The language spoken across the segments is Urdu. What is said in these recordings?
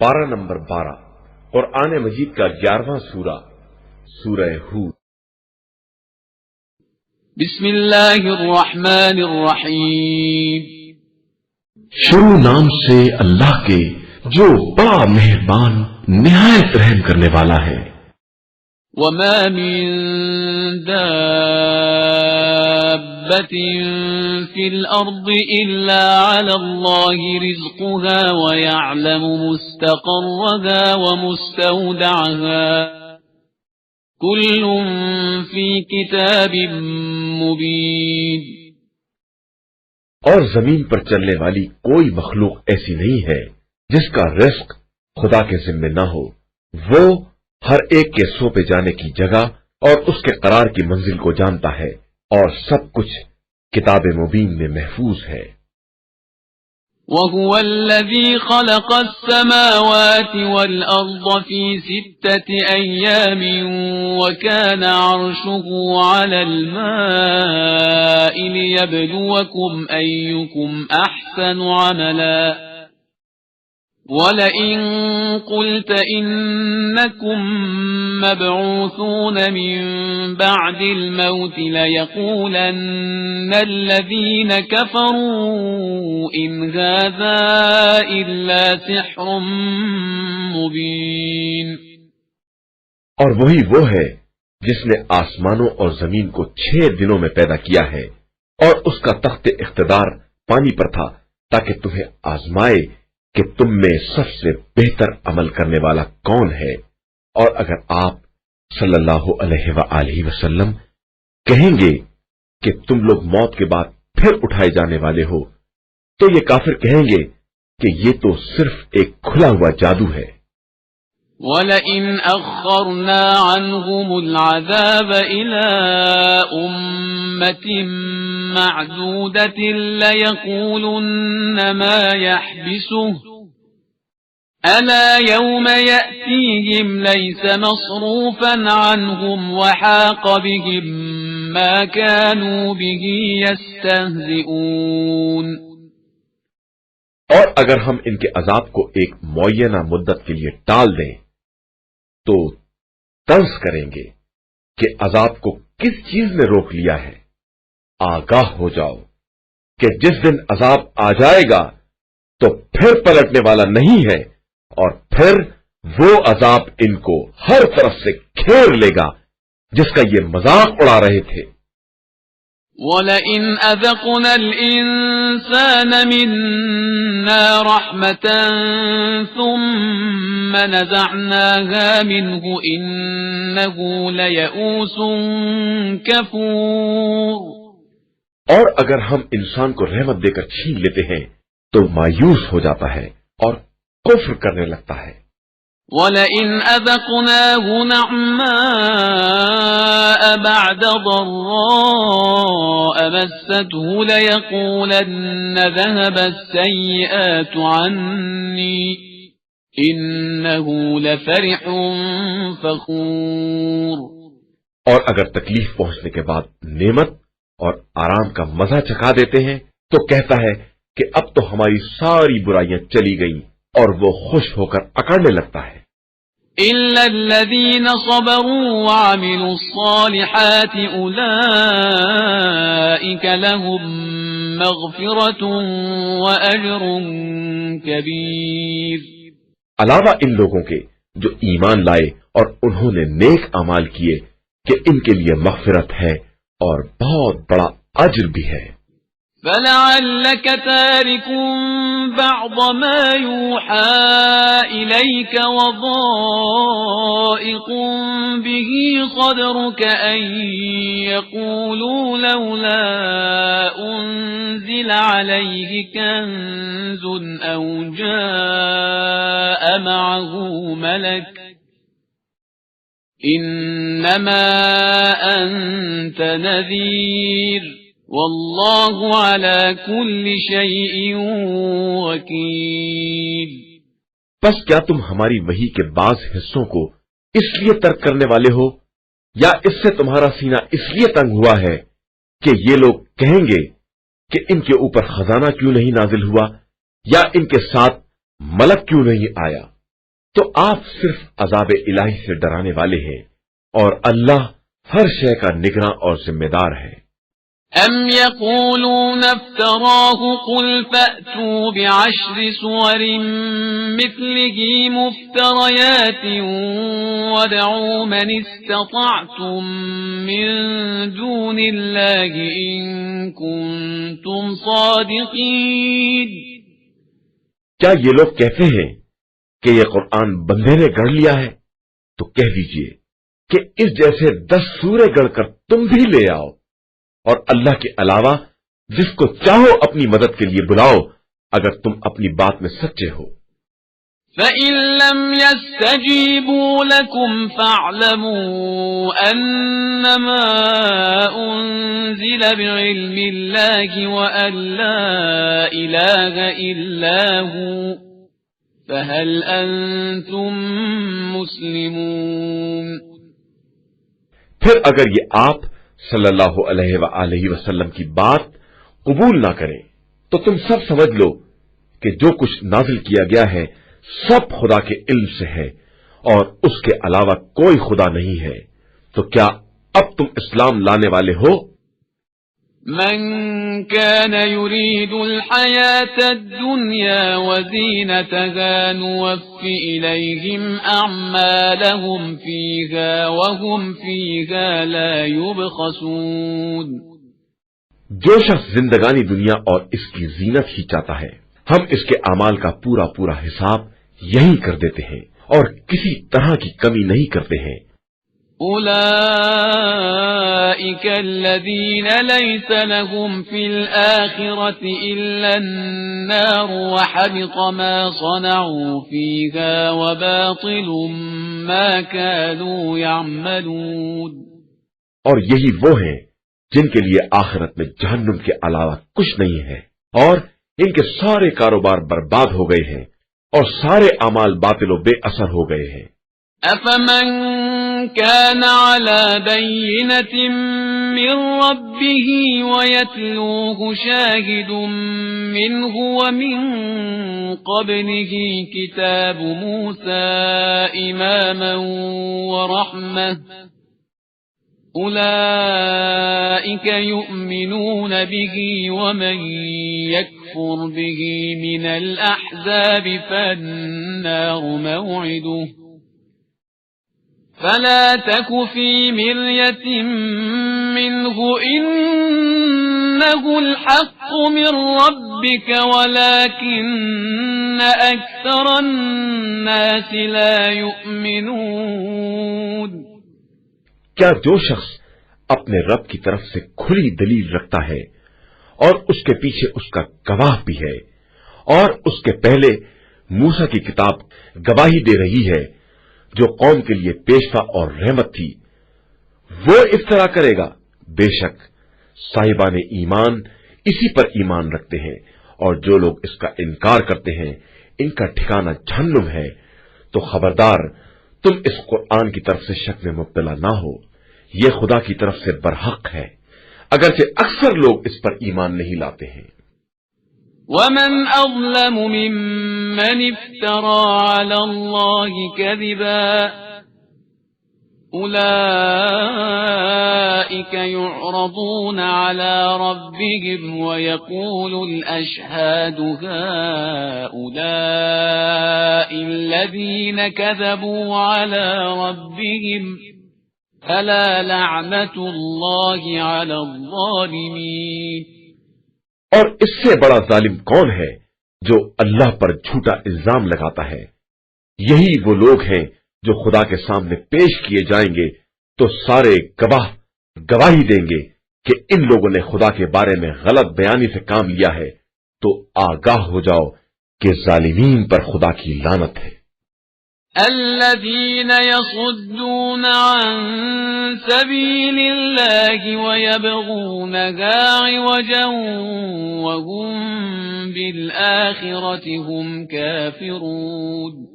پارہ نمبر 12 قرآن مجید کا 11واں سورہ، سورہ ہود۔ بسم اللہ الرحمن الرحیم۔ شروع نام سے اللہ کے جو بڑا مہربان نہایت رحم کرنے والا ہے۔ وما من دابة في الأرض إلا على الله رزقها ويعلم مستقرها ومستودعها كل في كتاب مبين۔ اور زمین پر چلنے والی کوئی مخلوق ایسی نہیں ہے جس کا رزق خدا کے ذمے نہ ہو۔ وہ ہر ایک کے سونپے جانے کی جگہ اور اس کے قرار کی منزل کو جانتا ہے، اور سب کچھ کتاب مبین میں محفوظ ہے۔ وَهُوَ الَّذِي خَلَقَ السَّمَاوَاتِ وَالْأَرْضَ فِي 6 أَيَّامٍ وَكَانَ عَرْشُهُ عَلَى الْمَاءِ لِيَبْلُوَكُمْ أَيُّكُمْ أَحْسَنُ عَمَلًا وَلَئِن قُلْتَ إِنَّكُمْ مَبْعُوثُونَ مِن بَعْدِ الْمَوْتِ لَيَقُولَنَّ الَّذِينَ كَفَرُوا إِنْ هَذَا إِلَّا سِحْرٌ مُبِينٌ۔ اور وہی وہ ہے جس نے آسمانوں اور زمین کو 6 دنوں میں پیدا کیا ہے، اور اس کا تخت اقتدار پانی پر تھا تاکہ تمہیں آزمائے کہ تم میں سب سے بہتر عمل کرنے والا کون ہے۔ اور اگر آپ صلی اللہ علیہ وآلہ وسلم کہیں گے کہ تم لوگ موت کے بعد پھر اٹھائے جانے والے ہو، تو یہ کافر کہیں گے کہ یہ تو صرف ایک کھلا ہوا جادو ہے۔ وَلَئِنْ أَخَّرْنَا عَنْهُمُ الْعَذَابَ إِلَىٰ أُمَّةٍ مَّعْدُودَةٍ لَّيَقُولُنَّ مَا يَحْبِسُهُ أَلَا يَوْمَ يَأْتِيهِمْ لَيْسَ مَصْرُوفًا عَنْهُمْ وَحَاقَ بِهِم مَّا كَانُوا بِهِ يَسْتَهْزِئُونَ۔ اور اگر ہم ان کے عذاب کو ایک معینہ مدت کے لیے ٹال دیں تو طنز کریں گے کہ عذاب کو کس چیز نے روک لیا ہے۔ آگاہ ہو جاؤ کہ جس دن عذاب آ جائے گا تو پھر پلٹنے والا نہیں ہے، اور پھر وہ عذاب ان کو ہر طرف سے گھیر لے گا جس کا یہ مذاق اڑا رہے تھے۔ وَلَئِنْ أَذَقْنَا الْإِنسَانَ مِنَّا رَحْمَةً ثُمَّ نَزَعْنَاهَا مِنْهُ إِنَّهُ لَيَئُوسٌ كَفُورٌ۔ اور اگر ہم انسان کو رحمت دے کر چھین لیتے ہیں تو مایوس ہو جاتا ہے اور کفر کرنے لگتا ہے۔ وَلَئِنْ أَذَقْنَاهُ نَعْمَاءَ بَعْدَ ضَرَّاءَ مَسَّتْهُ لَيَقُولَنَّ ذَهَبَ السَّيِّئَاتُ عَنِّي إِنَّهُ لَفَرِحٌ فَخُورٌ۔ اور اگر تکلیف پہنچنے کے بعد نعمت اور آرام کا مزہ چکھا دیتے ہیں تو کہتا ہے کہ اب تو ہماری ساری برائیاں چلی گئیں، اور وہ خوش ہو کر اکڑنے لگتا ہے۔ إِلَّا الَّذِينَ صَبَرُوا وَعَمِلُوا الصَّالِحَاتِ أُولَئِكَ لَهُم مَّغْفِرَةٌ وَأَجْرٌ كَبِيرٌ۔ علاوہ ان لوگوں کے جو ایمان لائے اور انہوں نے نیک اعمال کیے کہ ان کے لیے مغفرت ہے اور بہت بڑا اجر بھی ہے۔ فَلَعَلَّكَ تَارِكٌ بَعْضَ مَا يُوحَىٰ إِلَيْكَ وَضَائِقٌ بِهِ صَدْرُكَ أَن يَقُولُوا لَوْلَا أُنزِلَ عَلَيْهِ كَنزٌ أَوْ جَاءَ مَعَهُ مَلَكٌ إِنَّمَا أَنتَ نَذِيرٌ وَاللَّهُ عَلَى كُلِّ شَيْءٍ وَكِيلٌ۔ بس کیا تم ہماری وحی کے بعض حصوں کو اس لیے ترک کرنے والے ہو، یا اس سے تمہارا سینہ اس لیے تنگ ہوا ہے کہ یہ لوگ کہیں گے کہ ان کے اوپر خزانہ کیوں نہیں نازل ہوا، یا ان کے ساتھ ملک کیوں نہیں آیا؟ تو آپ صرف عذاب الہی سے ڈرانے والے ہیں اور اللہ ہر شے کا نگراں اور ذمہ دار ہے۔ أَمْ يَقُولُونَ افْتَرَاهُ قُلْ فَأْتُوا بِعَشْرِ سُوَرٍ مِثْلِهِ مُفْتَرَيَاتٍ وَادْعُوا مَنِ اسْتَطَعْتُم مِّن دُونِ اللَّهِ إِن كُنتُمْ صَادِقِينَ۔ کیا یہ لوگ کہتے ہیں کہ یہ قرآن بندے نے گڑھ لیا ہے؟ تو کہہ دیجئے کہ اس جیسے 10 سورے گڑھ کر تم بھی لے آؤ، اور اللہ کے علاوہ جس کو چاہو اپنی مدد کے لیے بلاؤ اگر تم اپنی بات میں سچے ہو۔ فَإِن لَّمْ يَسْتَجِيبُوا لَكُمْ فَاعْلَمُوا أَنَّمَا أُنزِلَ بِعِلْمِ اللَّهِ وَأَن لَّا إِلَٰهَ إِلَّا هُوَ فَهَلْ أَنتُم مُّسْلِمُونَ۔ پھر اگر یہ آپ صلی اللہ علیہ وآلہ وسلم کی بات قبول نہ کریں تو تم سب سمجھ لو کہ جو کچھ نازل کیا گیا ہے سب خدا کے علم سے ہے اور اس کے علاوہ کوئی خدا نہیں ہے، تو کیا اب تم اسلام لانے والے ہو؟ من كان يريد الحياة الدنيا وزينتها نوف إليهم أعمالهم فيها وهم فيها لا يبخسون۔ جو شخص زندگانی دنیا اور اس کی زینت ہی چاہتا ہے ہم اس کے اعمال کا پورا پورا حساب یہی کر دیتے ہیں اور کسی طرح کی کمی نہیں کرتے ہیں۔ أولئك الذين ليس لهم في الآخرة إلا النار وحبط ما صنعوا فيها وباطل ما كانوا يعملون۔ اور یہی وہ ہیں جن کے لیے آخرت میں جہنم کے علاوہ کچھ نہیں ہے اور ان کے سارے کاروبار برباد ہو گئے ہیں اور سارے اعمال باطل و بے اثر ہو گئے ہیں۔ أفمن كان على بينة من ربه ويتلوه شاهد منه ومن قبله كتاب موسى إماما ورحمة أولئك يؤمنون به ومن يكفر به من الأحزاب فالنار موعده فلا تك في مرية منه إنه الحق من ربك ولكن أكثر الناس لا يؤمنون۔ کیا جو شخص اپنے رب کی طرف سے کھلی دلیل رکھتا ہے اور اس کے پیچھے اس کا گواہ بھی ہے اور اس کے پہلے موسیٰ کی کتاب گواہی دے رہی ہے جو قوم کے لیے پیشوا اور رحمت تھی، وہ اس طرح کرے گا؟ بے شک صاحبان ایمان اسی پر ایمان رکھتے ہیں، اور جو لوگ اس کا انکار کرتے ہیں ان کا ٹھکانہ جہنم ہے۔ تو خبردار تم اس قرآن کی طرف سے شک میں مبتلا نہ ہو، یہ خدا کی طرف سے برحق ہے، اگرچہ اکثر لوگ اس پر ایمان نہیں لاتے ہیں۔ ومن أظلم ممن افترى على الله كذبا أولئك يعرضون على ربهم ويقول الأشهاد هؤلاء الذين كذبوا على ربهم ألا لعنة الله على الظالمين۔ اور اس سے بڑا ظالم کون ہے جو اللہ پر جھوٹا الزام لگاتا ہے؟ یہی وہ لوگ ہیں جو خدا کے سامنے پیش کیے جائیں گے تو سارے گواہ گواہی دیں گے کہ ان لوگوں نے خدا کے بارے میں غلط بیانی سے کام لیا ہے، تو آگاہ ہو جاؤ کہ ظالمین پر خدا کی لعنت ہے۔ الذين يصدون عن سبيل الله ويبغونها عوجا وهم بالآخرة هم كافرون۔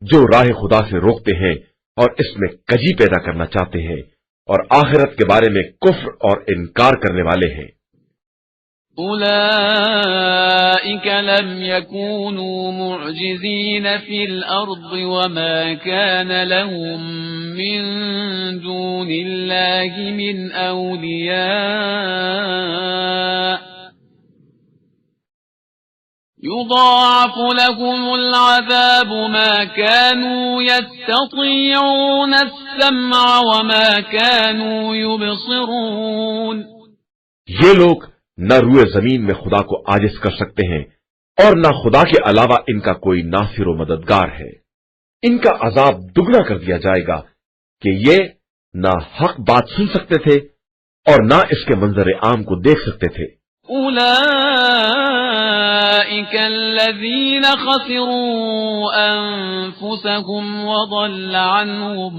جو راہ خدا سے روکتے ہیں اور اس میں کجی پیدا کرنا چاہتے ہیں اور آخرت کے بارے میں کفر اور انکار کرنے والے ہیں۔ أولئك لم يكونوا معجزين في الأرض وما كان لهم من دون الله من أولياء يضاعف لهم العذاب ما كانوا يستطيعون السمع وما كانوا يبصرون. یہ لوگ نہ روئے زمین میں خدا کو عاجز کر سکتے ہیں اور نہ خدا کے علاوہ ان کا کوئی ناصر و مددگار ہے. ان کا عذاب دگنا کر دیا جائے گا کہ یہ نہ حق بات سن سکتے تھے اور نہ اس کے منظر عام کو دیکھ سکتے تھے. أولئك الذين خسروا أنفسهم وضل عنهم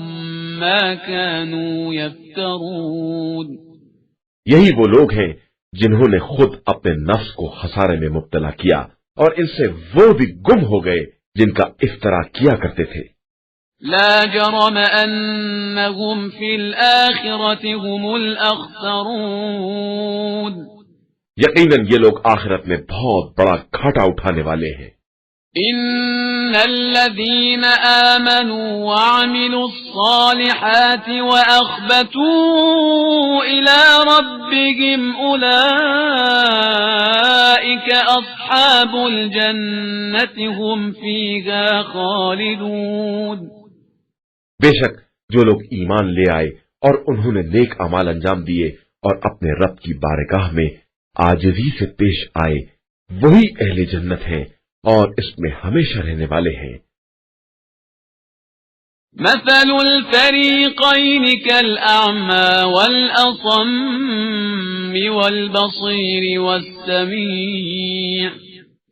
ما كانوا يفترون. یہی وہ لوگ ہیں جنہوں نے خود اپنے نفس کو خسارے میں مبتلا کیا اور ان سے وہ بھی گم ہو گئے جن کا افترا کیا کرتے تھے. لا جرم أنهم في الآخرة هم الأخسرون. یقیناً یہ لوگ آخرت میں بہت بڑا گھاٹا اٹھانے والے ہیں. إن الذين آمنوا وعملوا الصالحات وأخبتوا إلى ربهم أولئك أصحاب الجنة هم فيها خالدون. بے شک جو لوگ ایمان لے آئے اور انہوں نے نیک اعمال انجام دیے اور اپنے رب کی بارگاہ میں عاجزی سے پیش آئے وہی اہل جنت ہیں اور اس میں ہمیشہ رہنے والے ہیں. مثل الفريقين كالأعمى والأصم والبصير والسميع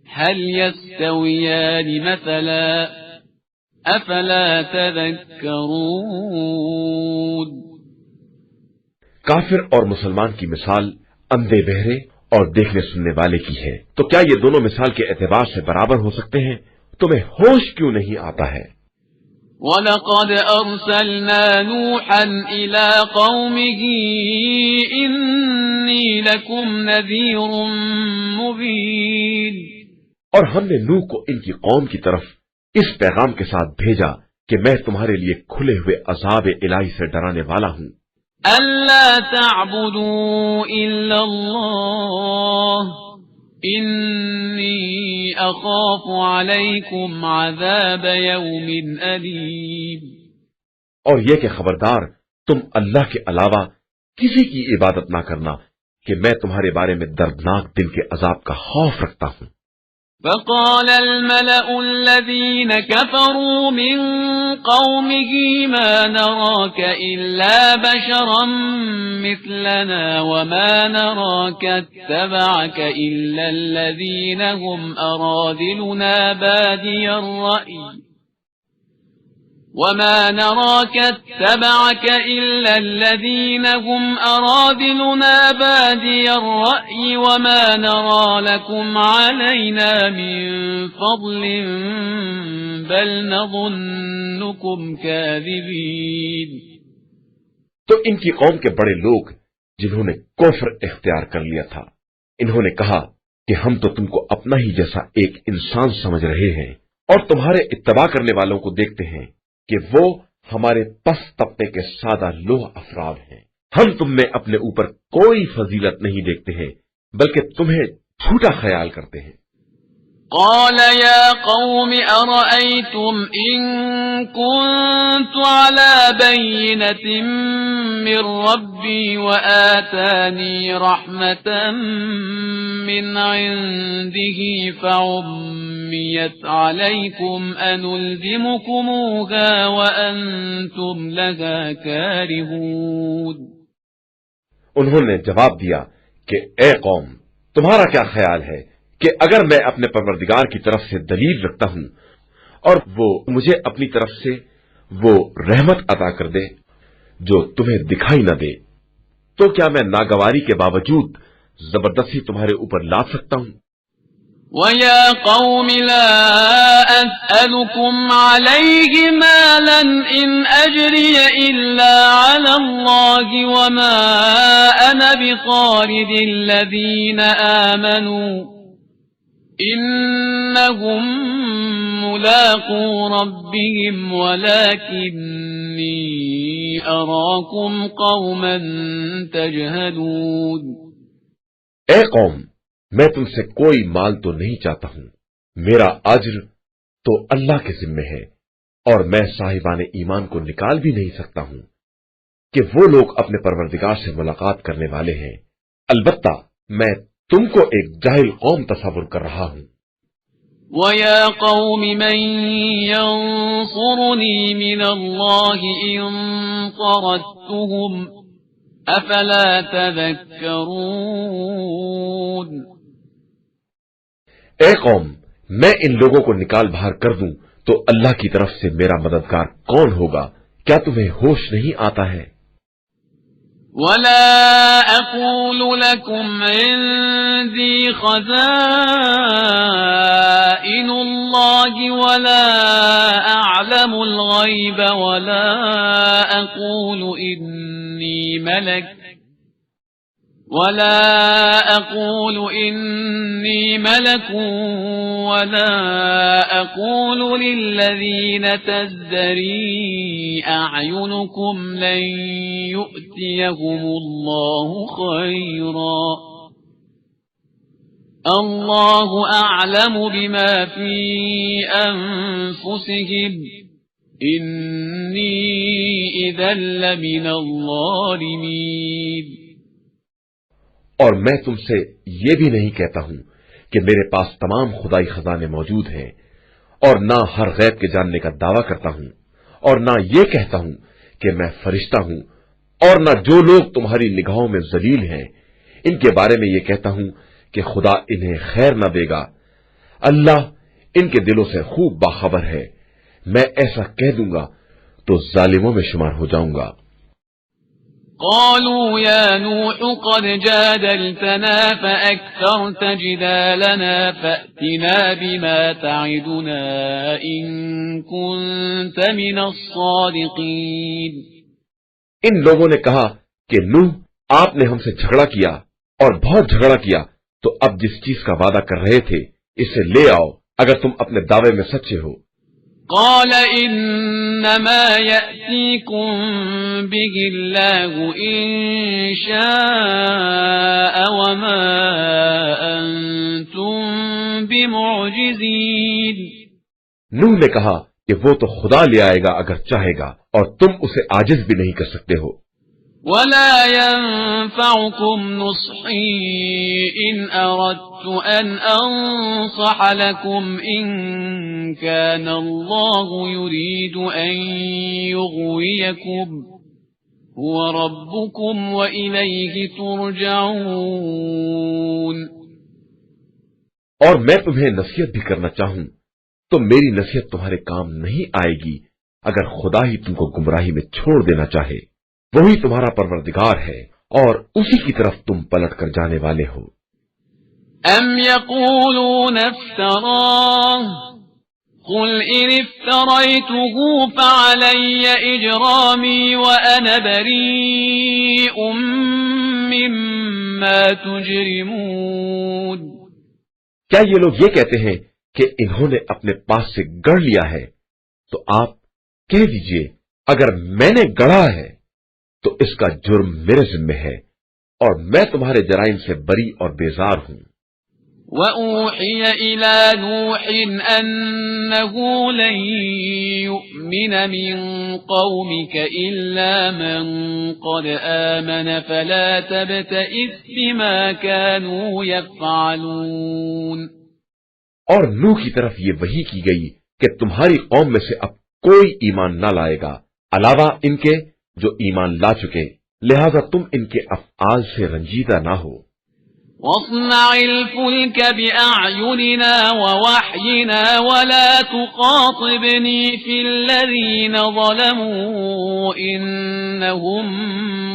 هل يستويان مثلا أفلا تذكرون. کافر اور مسلمان کی مثال اندھے بہرے اور دیکھنے سننے والے کی ہے، تو کیا یہ دونوں مثال کے اعتبار سے برابر ہو سکتے ہیں؟ تمہیں ہوش کیوں نہیں آتا ہے؟ وَلَقَدْ أَرْسَلْنَا نُوحًا إِلَىٰ قَوْمِهِ إِنِّي لَكُمْ نَذِيرٌ مُّبِينٌ. اور ہم نے نوح کو ان کی قوم کی طرف اس پیغام کے ساتھ بھیجا کہ میں تمہارے لیے کھلے ہوئے عذاب الہی سے ڈرانے والا ہوں. أَلَّا تَعْبُدُوا إِلَّا اللَّهَ إِنِّي أَخَافُ عَلَيْكُمْ عَذَابَ يَوْمٍ أَلِيمٍ. اور یہ کہ خبردار تم اللہ کے علاوہ کسی کی عبادت نہ کرنا کہ میں تمہارے بارے میں دردناک دن کے عذاب کا خوف رکھتا ہوں. فقال الملأ الذين كفروا من قومه ما نراك إلا بشرا مثلنا وما نراك اتبعك إلا الذين هم أرادلنا بادي الرأي وما نراك اتبعك إلا الذين هم أرادلنا بادي الرأي وما نرى لكم علينا من فضل بل نظنكم كاذبين. تو ان کی قوم کے بڑے لوگ جنہوں نے کفر اختیار کر لیا تھا انہوں نے کہا کہ ہم تو تم کو اپنا ہی جیسا ایک انسان سمجھ رہے ہیں اور تمہارے اتباع کرنے والوں کو دیکھتے ہیں کہ وہ ہمارے پست طبقے کے سادہ لوح افراد ہیں. ہم تم میں اپنے اوپر کوئی فضیلت نہیں دیکھتے ہیں بلکہ تمہیں جھوٹا خیال کرتے ہیں. قال يا قوم أرأيتم إن كنت على بينة من ربي وآتاني رحمة من عنده فعميت عليكم أنلزمكموها وأنتم لها كارهون. انہوں نے جواب دیا کہ اے قوم تمہارا کیا خیال ہے کہ اگر میں اپنے پروردگار کی طرف سے دلیل رکھتا ہوں اور وہ مجھے اپنی طرف سے وہ رحمت عطا کر دے جو تمہیں دکھائی نہ دے تو کیا میں ناگواری کے باوجود زبردستی تمہارے اوپر لاد سکتا ہوں؟ وَيَا قَوْمِ لَا أَسْأَلُكُمْ عَلَيْهِ مَالًا إِنْ أَجْرِيَ إِلَّا عَلَى اللَّهِ وَمَا أَنَا بِطَارِدِ الَّذِينَ آمَنُوا إِنَّهُمْ مُلَاقُو رَبِّهِمْ وَلَكِنِّي أَرَاكُمْ قَوْمًا تَجْهَلُونَ۔ اے قوم، میں تم سے کوئی مال تو نہیں چاہتا ہوں، میرا اجر تو اللہ کے ذمے ہے، اور میں صاحبان ایمان کو نکال بھی نہیں سکتا ہوں کہ وہ لوگ اپنے پروردگار سے ملاقات کرنے والے ہیں۔ البتہ میں تم کو ایک جاہل قوم تصور کر رہا ہوں۔ وَيَا قَوْمِ مَن يَنصُرُنِي مِنَ اللَّهِ إِن طَرَدتُّهُمْ أَفَلَا تَذَكَّرُونَ۔ اے قوم، میں ان لوگوں کو نکال باہر کر دوں تو اللہ کی طرف سے میرا مددگار کون ہوگا؟ کیا تمہیں ہوش نہیں آتا ہے؟ وَلَا أَقُولُ لَكُمْ عِندِي خَزَائِنُ اللَّهِ وَلَا أَعْلَمُ الْغَيْبَ وَلَا أَقُولُ إِنِّي مَلَكٌ وَلَا أَقُولُ لِلَّذِينَ تَزْدَرِي أَعْيُنُكُمْ لَن يُؤْتِيَهُمُ اللَّهُ خَيْرًا اللَّهُ أَعْلَمُ بِمَا فِي أَنفُسِهِمْ إِنِّي إِذًا لَّمِنَ الظَّالِمِينَ۔ اور میں تم سے یہ بھی نہیں کہتا ہوں کہ میرے پاس تمام خدائی خزانے موجود ہیں، اور نہ ہر غیب کے جاننے کا دعویٰ کرتا ہوں، اور نہ یہ کہتا ہوں کہ میں فرشتہ ہوں، اور نہ جو لوگ تمہاری نگاہوں میں ذلیل ہیں ان کے بارے میں یہ کہتا ہوں کہ خدا انہیں خیر نہ دے گا۔ اللہ ان کے دلوں سے خوب باخبر ہے، میں ایسا کہہ دوں گا تو ظالموں میں شمار ہو جاؤں گا۔ قالوا يا نوح قد جادلتنا فأكثرت جدالنا فأتنا بما تعدنا إن كنت من الصادقين۔ ان لوگوں نے کہا کہ نوح، آپ نے ہم سے جھگڑا کیا اور بہت جھگڑا کیا، تو اب جس چیز کا وعدہ کر رہے تھے اسے لے آؤ اگر تم اپنے دعوے میں سچے ہو۔ قال إنما يأتيكم به الله إن شاء وما أنتم بمعجزين۔ نوح نے کہا کہ وہ تو خدا لے آئے گا اگر چاہے گا، اور تم اسے عاجز بھی نہیں کر سکتے ہو۔ ولا ينفعكم نصحي إن أردت أن أنصح لكم إن كان الله يريد أن يغويكم هو ربكم وإليه ترجعون۔ اور میں تمہیں نصیحت بھی کرنا چاہوں تو میری نصیحت تمہارے کام نہیں آئے گی اگر خدا ہی تم کو گمراہی میں چھوڑ دینا چاہے۔ وہی تمہارا پروردگار ہے اور اسی کی طرف تم پلٹ کر جانے والے ہو۔ ام یقولون افتراه قل ان افتریته فعلی اجرامی وانا بریء مما تجرمون۔ کیا یہ لوگ یہ کہتے ہیں کہ انہوں نے اپنے پاس سے گڑھ لیا ہے؟ تو آپ کہہ دیجئے اگر میں نے گڑھا ہے تو اس کا جرم میرے ذمہ ہے، اور میں تمہارے جرائم سے بری اور بیزار ہوں۔ وَأُوحِيَ إِلَى نُوحٍ أَنَّهُ لَن يُؤْمِنَ مِن قَوْمِكَ إِلَّا مَن قَدْ آمَنَ فَلَا تَبْتَئِسْ بِمَا كَانُوا يَفْعَلُونَ۔ اور نوح کی طرف یہ وحی کی گئی کہ تمہاری قوم میں سے اب کوئی ایمان نہ لائے گا علاوہ ان کے جو ایمان لا چکے، لہذا تم ان کے افعال سے رنجیدہ نہ ہو۔ وَاصْنَعِ الْفُلْكَ بِأَعْيُنِنَا وَوَحْيِنَا وَلَا تُخَاطِبْنِي فِي الَّذِينَ ظَلَمُوا إِنَّهُمْ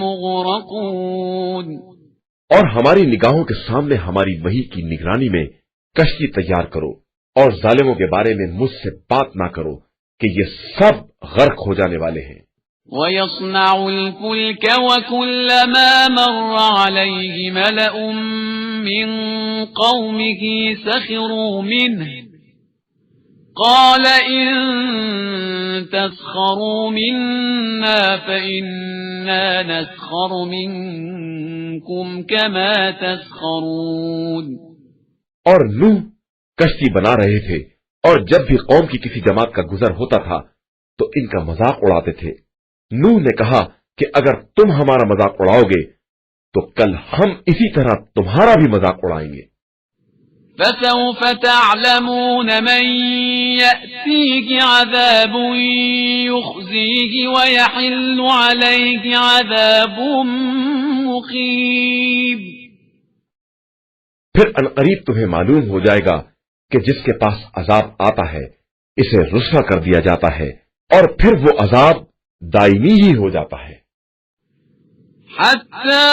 مُغْرَقُونَ۔ اور ہماری نگاہوں کے سامنے ہماری وحی کی نگرانی میں کشتی تیار کرو اور ظالموں کے بارے میں مجھ سے بات نہ کرو کہ یہ سب غرق ہو جانے والے ہیں۔ وَيَصْنَعُ الْفُلْكَ وَكُلَّمَا مَرَّ عَلَيْهِ مَلَأٌ مِّن قَوْمِهِ سَخِرُوا مِنْهُ قَالَ إِن تَسْخَرُوا مِنَّا فَإِنَّا نَسْخَرُ مِنكُمْ كَمَا تَسْخَرُونَ۔ اور نوح کشتی بنا رہے تھے، اور جب بھی قوم کی کسی جماعت کا گزر ہوتا تھا تو ان کا مذاق اڑاتے تھے۔ نوح نے کہا کہ اگر تم ہمارا مذاق اڑاؤ گے تو کل ہم اسی طرح تمہارا بھی مذاق اڑائیں گے۔ فَسَوْفَ تَعْلَمُونَ مَن يَأْتِيهِ عَذَابٌ يُخْزِيهِ وَيَحِلُّ عَلَيْهِ عَذَابٌ مُقِيمٌ۔ پھر عنقریب تمہیں معلوم ہو جائے گا کہ جس کے پاس عذاب آتا ہے اسے رسوا کر دیا جاتا ہے، اور پھر وہ عذاب دائمی ہی ہو جاتا ہے۔ حَتَّى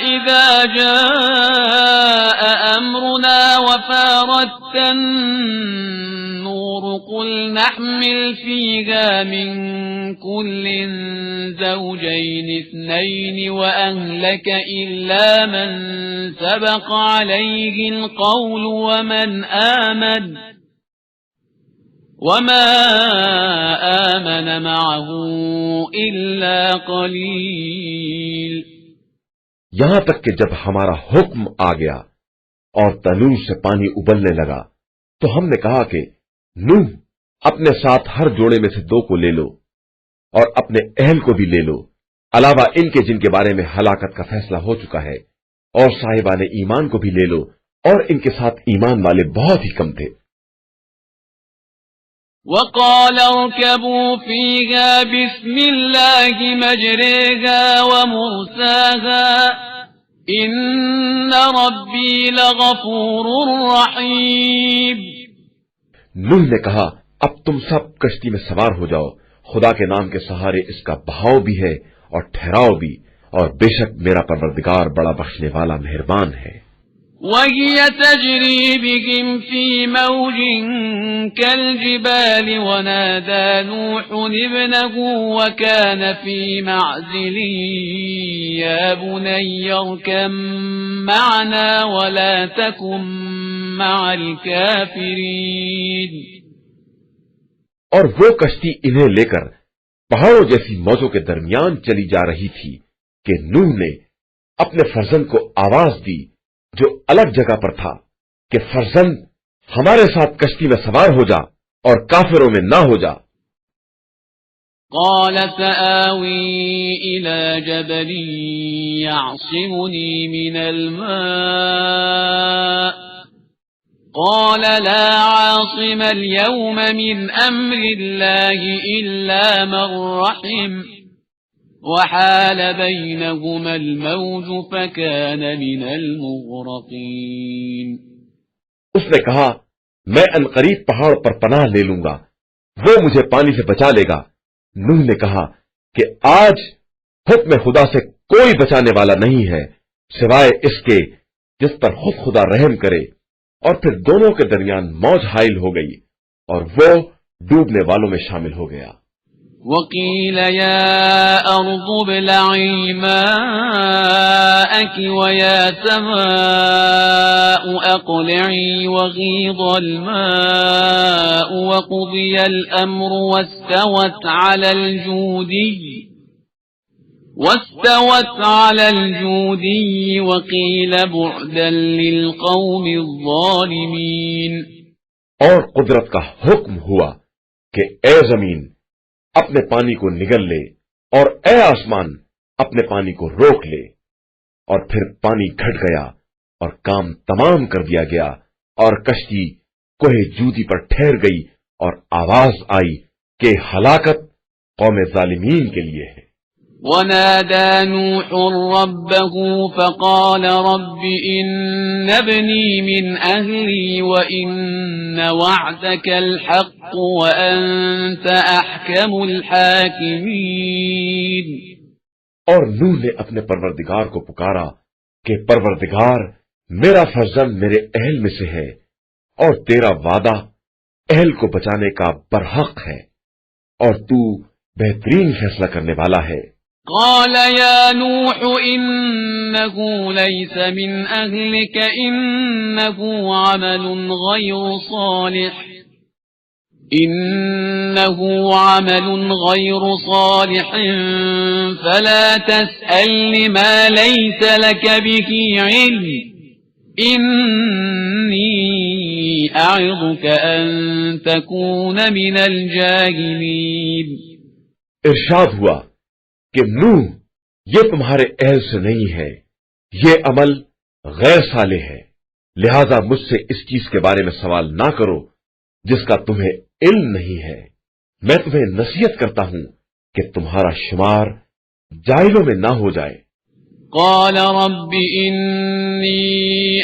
إِذَا جَاءَ أَمْرُنَا وَفَارَتِ النُّورُ قُلْ نَحْمِلُ فِيهَا مِن كُلٍّ زَوْجَيْنِ اثْنَيْنِ وَأَهْلَكَ إِلَّا مَن سَبَقَ عَلَيْهِ الْقَوْلُ وَمَا آمَنَ مَعَهُ إِلَّا قَلِيلٌ۔ یہاں تک کہ جب ہمارا حکم آ گیا اور تنور سے پانی ابلنے لگا تو ہم نے کہا کہ نوح اپنے ساتھ ہر جوڑے میں سے 2 کو لے لو اور اپنے اہل کو بھی لے لو، علاوہ ان کے جن کے بارے میں ہلاکت کا فیصلہ ہو چکا ہے، اور صاحبان ایمان کو بھی لے لو، اور ان کے ساتھ ایمان والے بہت ہی کم تھے۔ وَقَالَ ارْكَبُوا فِيهَا بِسْمِ اللَّهِ مَجْرَاهَا وَمُرْسَاهَا إِنَّ رَبِّي لَغَفُورٌ رَّحِيمٌ۔ نوح نے کہا اب تم سب کشتی میں سوار ہو جاؤ، خدا کے نام کے سہارے اس کا بہاؤ بھی ہے اور ٹھہراؤ بھی، اور بے شک میرا پروردگار بڑا بخشنے والا مہربان ہے۔ وَهِيَ تَجْرِي بِهِمْ فِي مَوْجٍ كَالْجِبَالِ وَنَادَى نُوحٌ ابْنَهُ وَكَانَ فِي مَعْزِلٍ يَا بُنَيَّ ارْكَب مَّعَنَا وَلَا تَكُن مَّعَ الْكَافِرِينَ۔ اور وہ کشتی انہیں لے کر پہاڑوں جیسی موجوں کے درمیان چلی جا رہی تھی کہ نوح نے اپنے فرزند کو آواز دی جو الگ جگہ پر تھا کہ فرزند ہمارے ساتھ کشتی میں سوار ہو جا اور کافروں میں نہ ہو جا۔ قال سآوي إلى جبل يعصمني من الماء قال لا عاصم اليوم من أمر الله إلا من رحم وحال بينهما الموج فكان من المغرقين۔ اس نے کہا میں عنقریب پہاڑ پر پناہ لے لوں گا، وہ مجھے پانی سے بچا لے گا۔ نوح نے کہا کہ آج حکم خدا سے کوئی بچانے والا نہیں ہے سوائے اس کے جس پر خود خدا رحم کرے۔ اور پھر دونوں کے درمیان موج حائل ہو گئی اور وہ ڈوبنے والوں میں شامل ہو گیا۔ وقيل يا أرض ابلعي ماءك ويا سماء أقلعي وغيض الماء وقضي الأمر واستوت على الجودي وقيل بعدا للقوم الظالمين۔ اور قدرت کا حکم ہوا کہ اے زمین اپنے پانی کو نگل لے اور اے آسمان اپنے پانی کو روک لے۔ اور پھر پانی گھٹ گیا اور کام تمام کر دیا گیا اور کشتی کوہ جودی پر ٹھہر گئی اور آواز آئی کہ ہلاکت قوم ظالمین کے لیے ہے۔ ونادى نوح ربه فقال رب إن ابني من أهلي وإن وعدك الحق وأنت أحكم الحاكمين۔ اور نوح نے اپنے پروردگار کو پکارا کہ پروردگار میرا فرزند میرے اہل میں سے ہے اور تیرا وعدہ اہل کو بچانے کا برحق ہے اور تو بہترین فیصلہ کرنے والا ہے۔ قال يا نوح إنه ليس من أهلك إنه عمل غير صالح فلا تسألني ما ليس لك به علم إني أعظك أن تكون من الجاهلين۔ ارشاد ہوا کہ نوح یہ تمہارے اہل سے نہیں ہے، یہ عمل غیر صالح ہے، لہذا مجھ سے اس چیز کے بارے میں سوال نہ کرو جس کا تمہیں علم نہیں ہے۔ میں تمہیں نصیحت کرتا ہوں کہ تمہارا شمار جاہلوں میں نہ ہو جائے۔ قال رب إني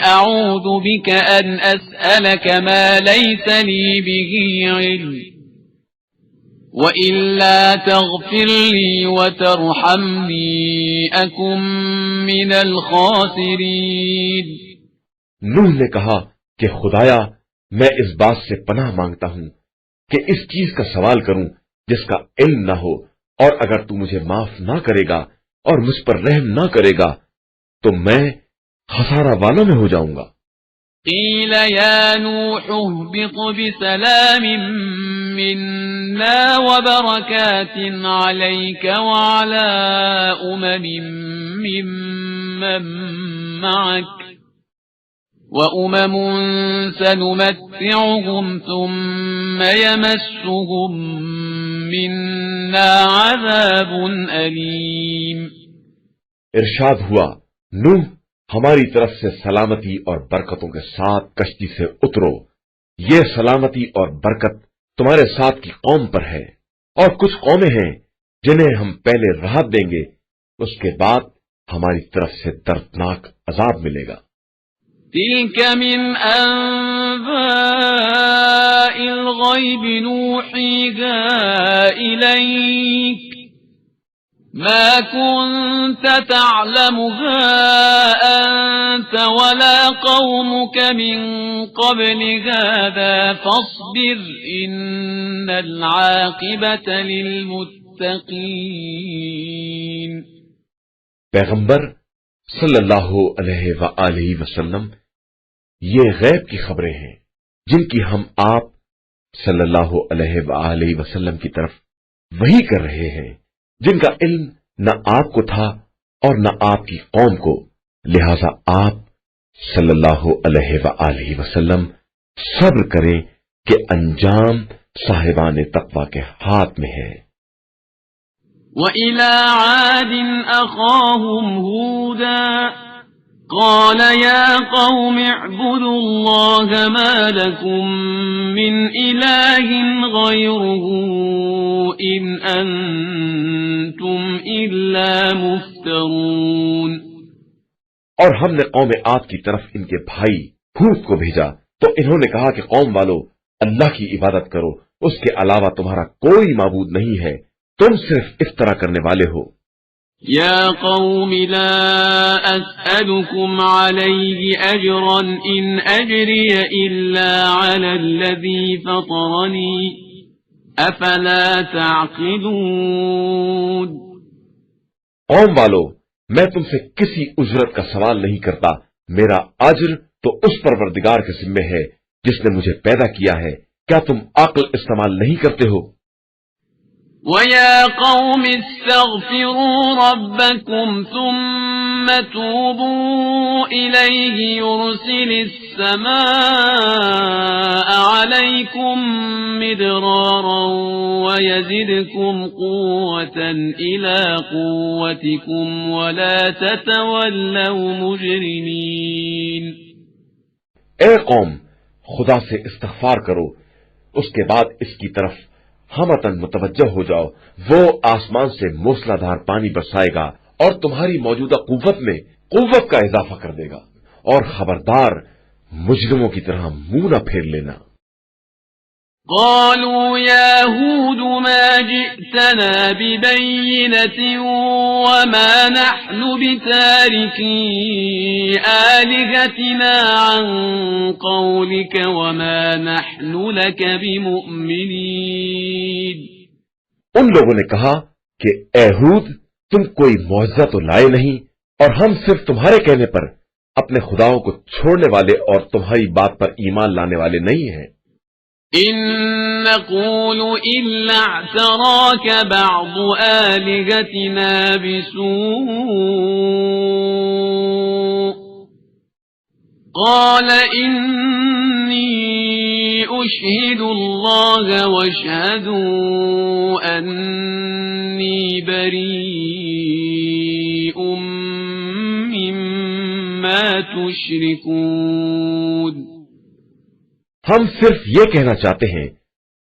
أعوذ بك أن أسألك ما ليس لي به علم وإلا تغفر لي وترحمني أكن من الخاسرين۔ نوح نے کہا کہ خدایا میں اس بات سے پناہ مانگتا ہوں کہ اس چیز کا سوال کروں جس کا علم نہ ہو، اور اگر تو مجھے معاف نہ کرے گا اور مجھ پر رحم نہ کرے گا تو میں خسارہ والوں میں ہو جاؤں گا۔ قيل يا نوح اهبط بسلام منا وبركات عليك وعلى ممن معك وأمم سنمتعهم ثم يمسهم منا عذاب أليم۔ ارشاد ہوا نوح ہماری طرف سے سلامتی اور برکتوں کے ساتھ کشتی سے اترو، یہ سلامتی اور برکت تمہارے ساتھ کی قوم پر ہے، اور کچھ قومیں ہیں جنہیں ہم پہلے راحت دیں گے، اس کے بعد ہماری طرف سے دردناک عذاب ملے گا۔ تلك من أنباء الغيب نوحيها إليك ما كنت تعلمها أنت ولا قومك من قبل هذا فاصبر إن العاقبة للمتقين۔ پیغمبر صلی اللہ علیہ وآلہ وسلم یہ غیب کی خبریں ہیں جن کی ہم آپ صلی اللہ علیہ وآلہ وسلم کی طرف وحی کر رہے ہیں، جن کا علم نہ آپ کو تھا اور نہ آپ کی قوم کو، لہذا آپ صلی اللہ علیہ وآلہ وسلم صبر کریں کہ انجام صاحبان تقوی کے ہاتھ میں ہے۔ وَإِلَى عَادٍ أَخَاهُمْ هُودًا قَالَ يَا قَوْمِ اعْبُدُوا اللَّهَ مَا لَكُمْ مِنْ إِلَٰهٍ غَيْرُهُ إِنْ أَنْتُمْ إِلَّا مُفْتَرُونَ۔ اور ہم نے قوم عاد کی طرف ان کے بھائی ہود کو بھیجا تو انہوں نے کہا کہ قوم والو اللہ کی عبادت کرو، اس کے علاوہ تمہارا کوئی معبود نہیں ہے، تم صرف افطرا کرنے والے ہو۔ یا قوم لا اسألكم علیہ اجرا ان اجری الا علی الذی فطرنی افلا تعقلون۔ قوم والو میں تم سے کسی اجرت کا سوال نہیں کرتا، میرا اجر تو اس پروردگار کے ذمہ ہے جس نے مجھے پیدا کیا ہے، کیا تم عقل استعمال نہیں کرتے ہو؟ وَيَا قَوْمِ اسْتَغْفِرُوا رَبَّكُمْ ثُمَّ تُوبُوا إِلَيْهِ يُرْسِلِ السَّمَاءَ عَلَيْكُمْ مِدْرَارًا وَيَزِدْكُمْ قُوَّةً إِلَى قُوَّتِكُمْ وَلَا تَتَوَلَّوْا مُجْرِمِينَ۔ اے قوم خدا سے استغفار کرو، اس کے بعد اس کی طرف ہمتن متوجہ ہو جاؤ، وہ آسمان سے موسلا دھار پانی برسائے گا اور تمہاری موجودہ قوت میں قوت کا اضافہ کر دے گا، اور خبردار مجرموں کی طرح منہ نہ پھیر لینا۔ قالوا يا هود ما جئتنا ببينة وما نحن بتاركي آلهتنا عن قولك وما نحن لك بمؤمنين. ان لوگوں نے کہا کہ اے ہود، تم کوئی معجزہ تو لائے نہیں، اور ہم صرف تمہارے کہنے پر اپنے خداؤں کو چھوڑنے والے اور تمہاری بات پر ایمان لانے والے نہیں ہیں. إن نقول إلا اعتراك بعض آلهتنا بسوء قال إني أشهد الله واشهدوا أني بريء مما تشركون. ہم صرف یہ کہنا چاہتے ہیں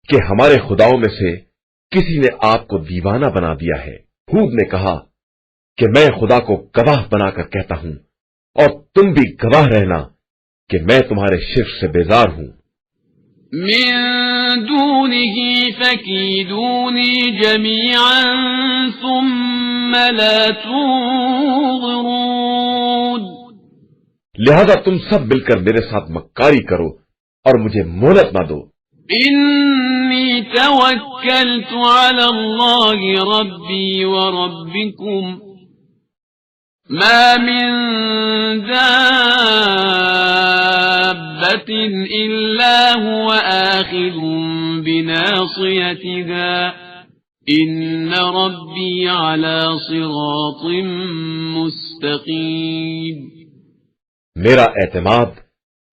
کہ ہمارے خداؤں میں سے کسی نے آپ کو دیوانہ بنا دیا ہے. ہود نے کہا کہ میں خدا کو گواہ بنا کر کہتا ہوں، اور تم بھی گواہ رہنا کہ میں تمہارے شرک سے بیزار ہوں. من دونه فكيدوني جميعا ثم لا تنظرون. لہذا تم سب مل کر میرے ساتھ مکاری کرو اور مجھے مہلت نہ دو. إني توكلت على الله ربي وربكم ما من دابة إلا هو آخذ بناصيتها إن ربي على صراط مستقيم. میرا اعتماد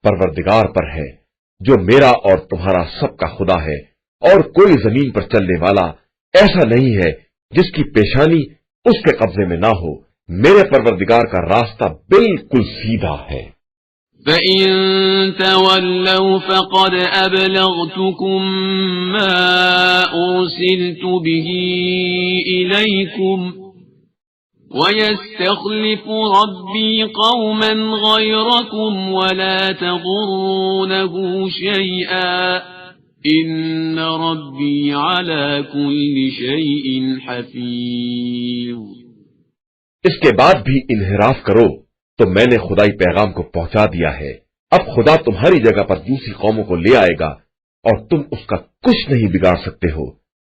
پروردگار پر ہے جو میرا اور تمہارا سب کا خدا ہے، اور کوئی زمین پر چلنے والا ایسا نہیں ہے جس کی پیشانی اس کے قبضے میں نہ ہو. میرے پروردگار کا راستہ بالکل سیدھا ہے. فَإِن تَوَلَّوْا فَقَدْ أَبْلَغْتُكُم مَّا أُرْسِلْتُ بِهِ إِلَيْكُمْ وَيَسْتَخْلِفُ رَبِّي قَوْمًا غَيْرَكُمْ وَلَا تَضُرُّونَهُ شَيْئًا إِنَّ رَبِّي عَلَى كُلِّ شَيْءٍ حَفِيظٌ. اس کے بعد بھی انحراف کرو تو میں نے خدائی پیغام کو پہنچا دیا ہے. اب خدا تمہاری جگہ پر دوسری قوموں کو لے آئے گا اور تم اس کا کچھ نہیں بگاڑ سکتے ہو.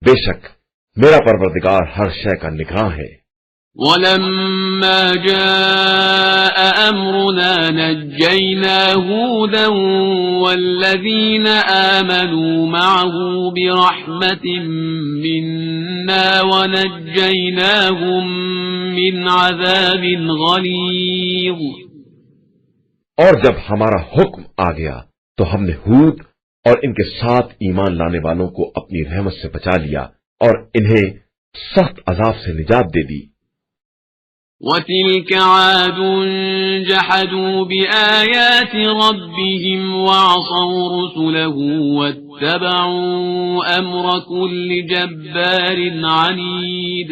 بے شک میرا پروردگار ہر شے کا نگراں ہے. وَلَمَّا جَاءَ أَمْرُنَا نَجَّيْنَا هُودًا وَالَّذِينَ آمَنُوا مَعَهُ بِرَحْمَةٍ مِنَّا وَنَجَّيْنَاهُمْ مِنْ عَذَابٍ غَلِيظٍ. اور جب ہمارا حکم آ گیا تو ہم نے ہود اور ان کے ساتھ ایمان لانے والوں کو اپنی رحمت سے بچا لیا اور انہیں سخت عذاب سے نجات دے دی. وَتِلْكَ عَادٌ جَحَدُوا بِآيَاتِ رَبِّهِمْ وَعَصَوْا رُسُلَهُ وَاتَّبَعُوا أَمْرَ كُلِّ جَبَّارٍ عَنِيدٍ.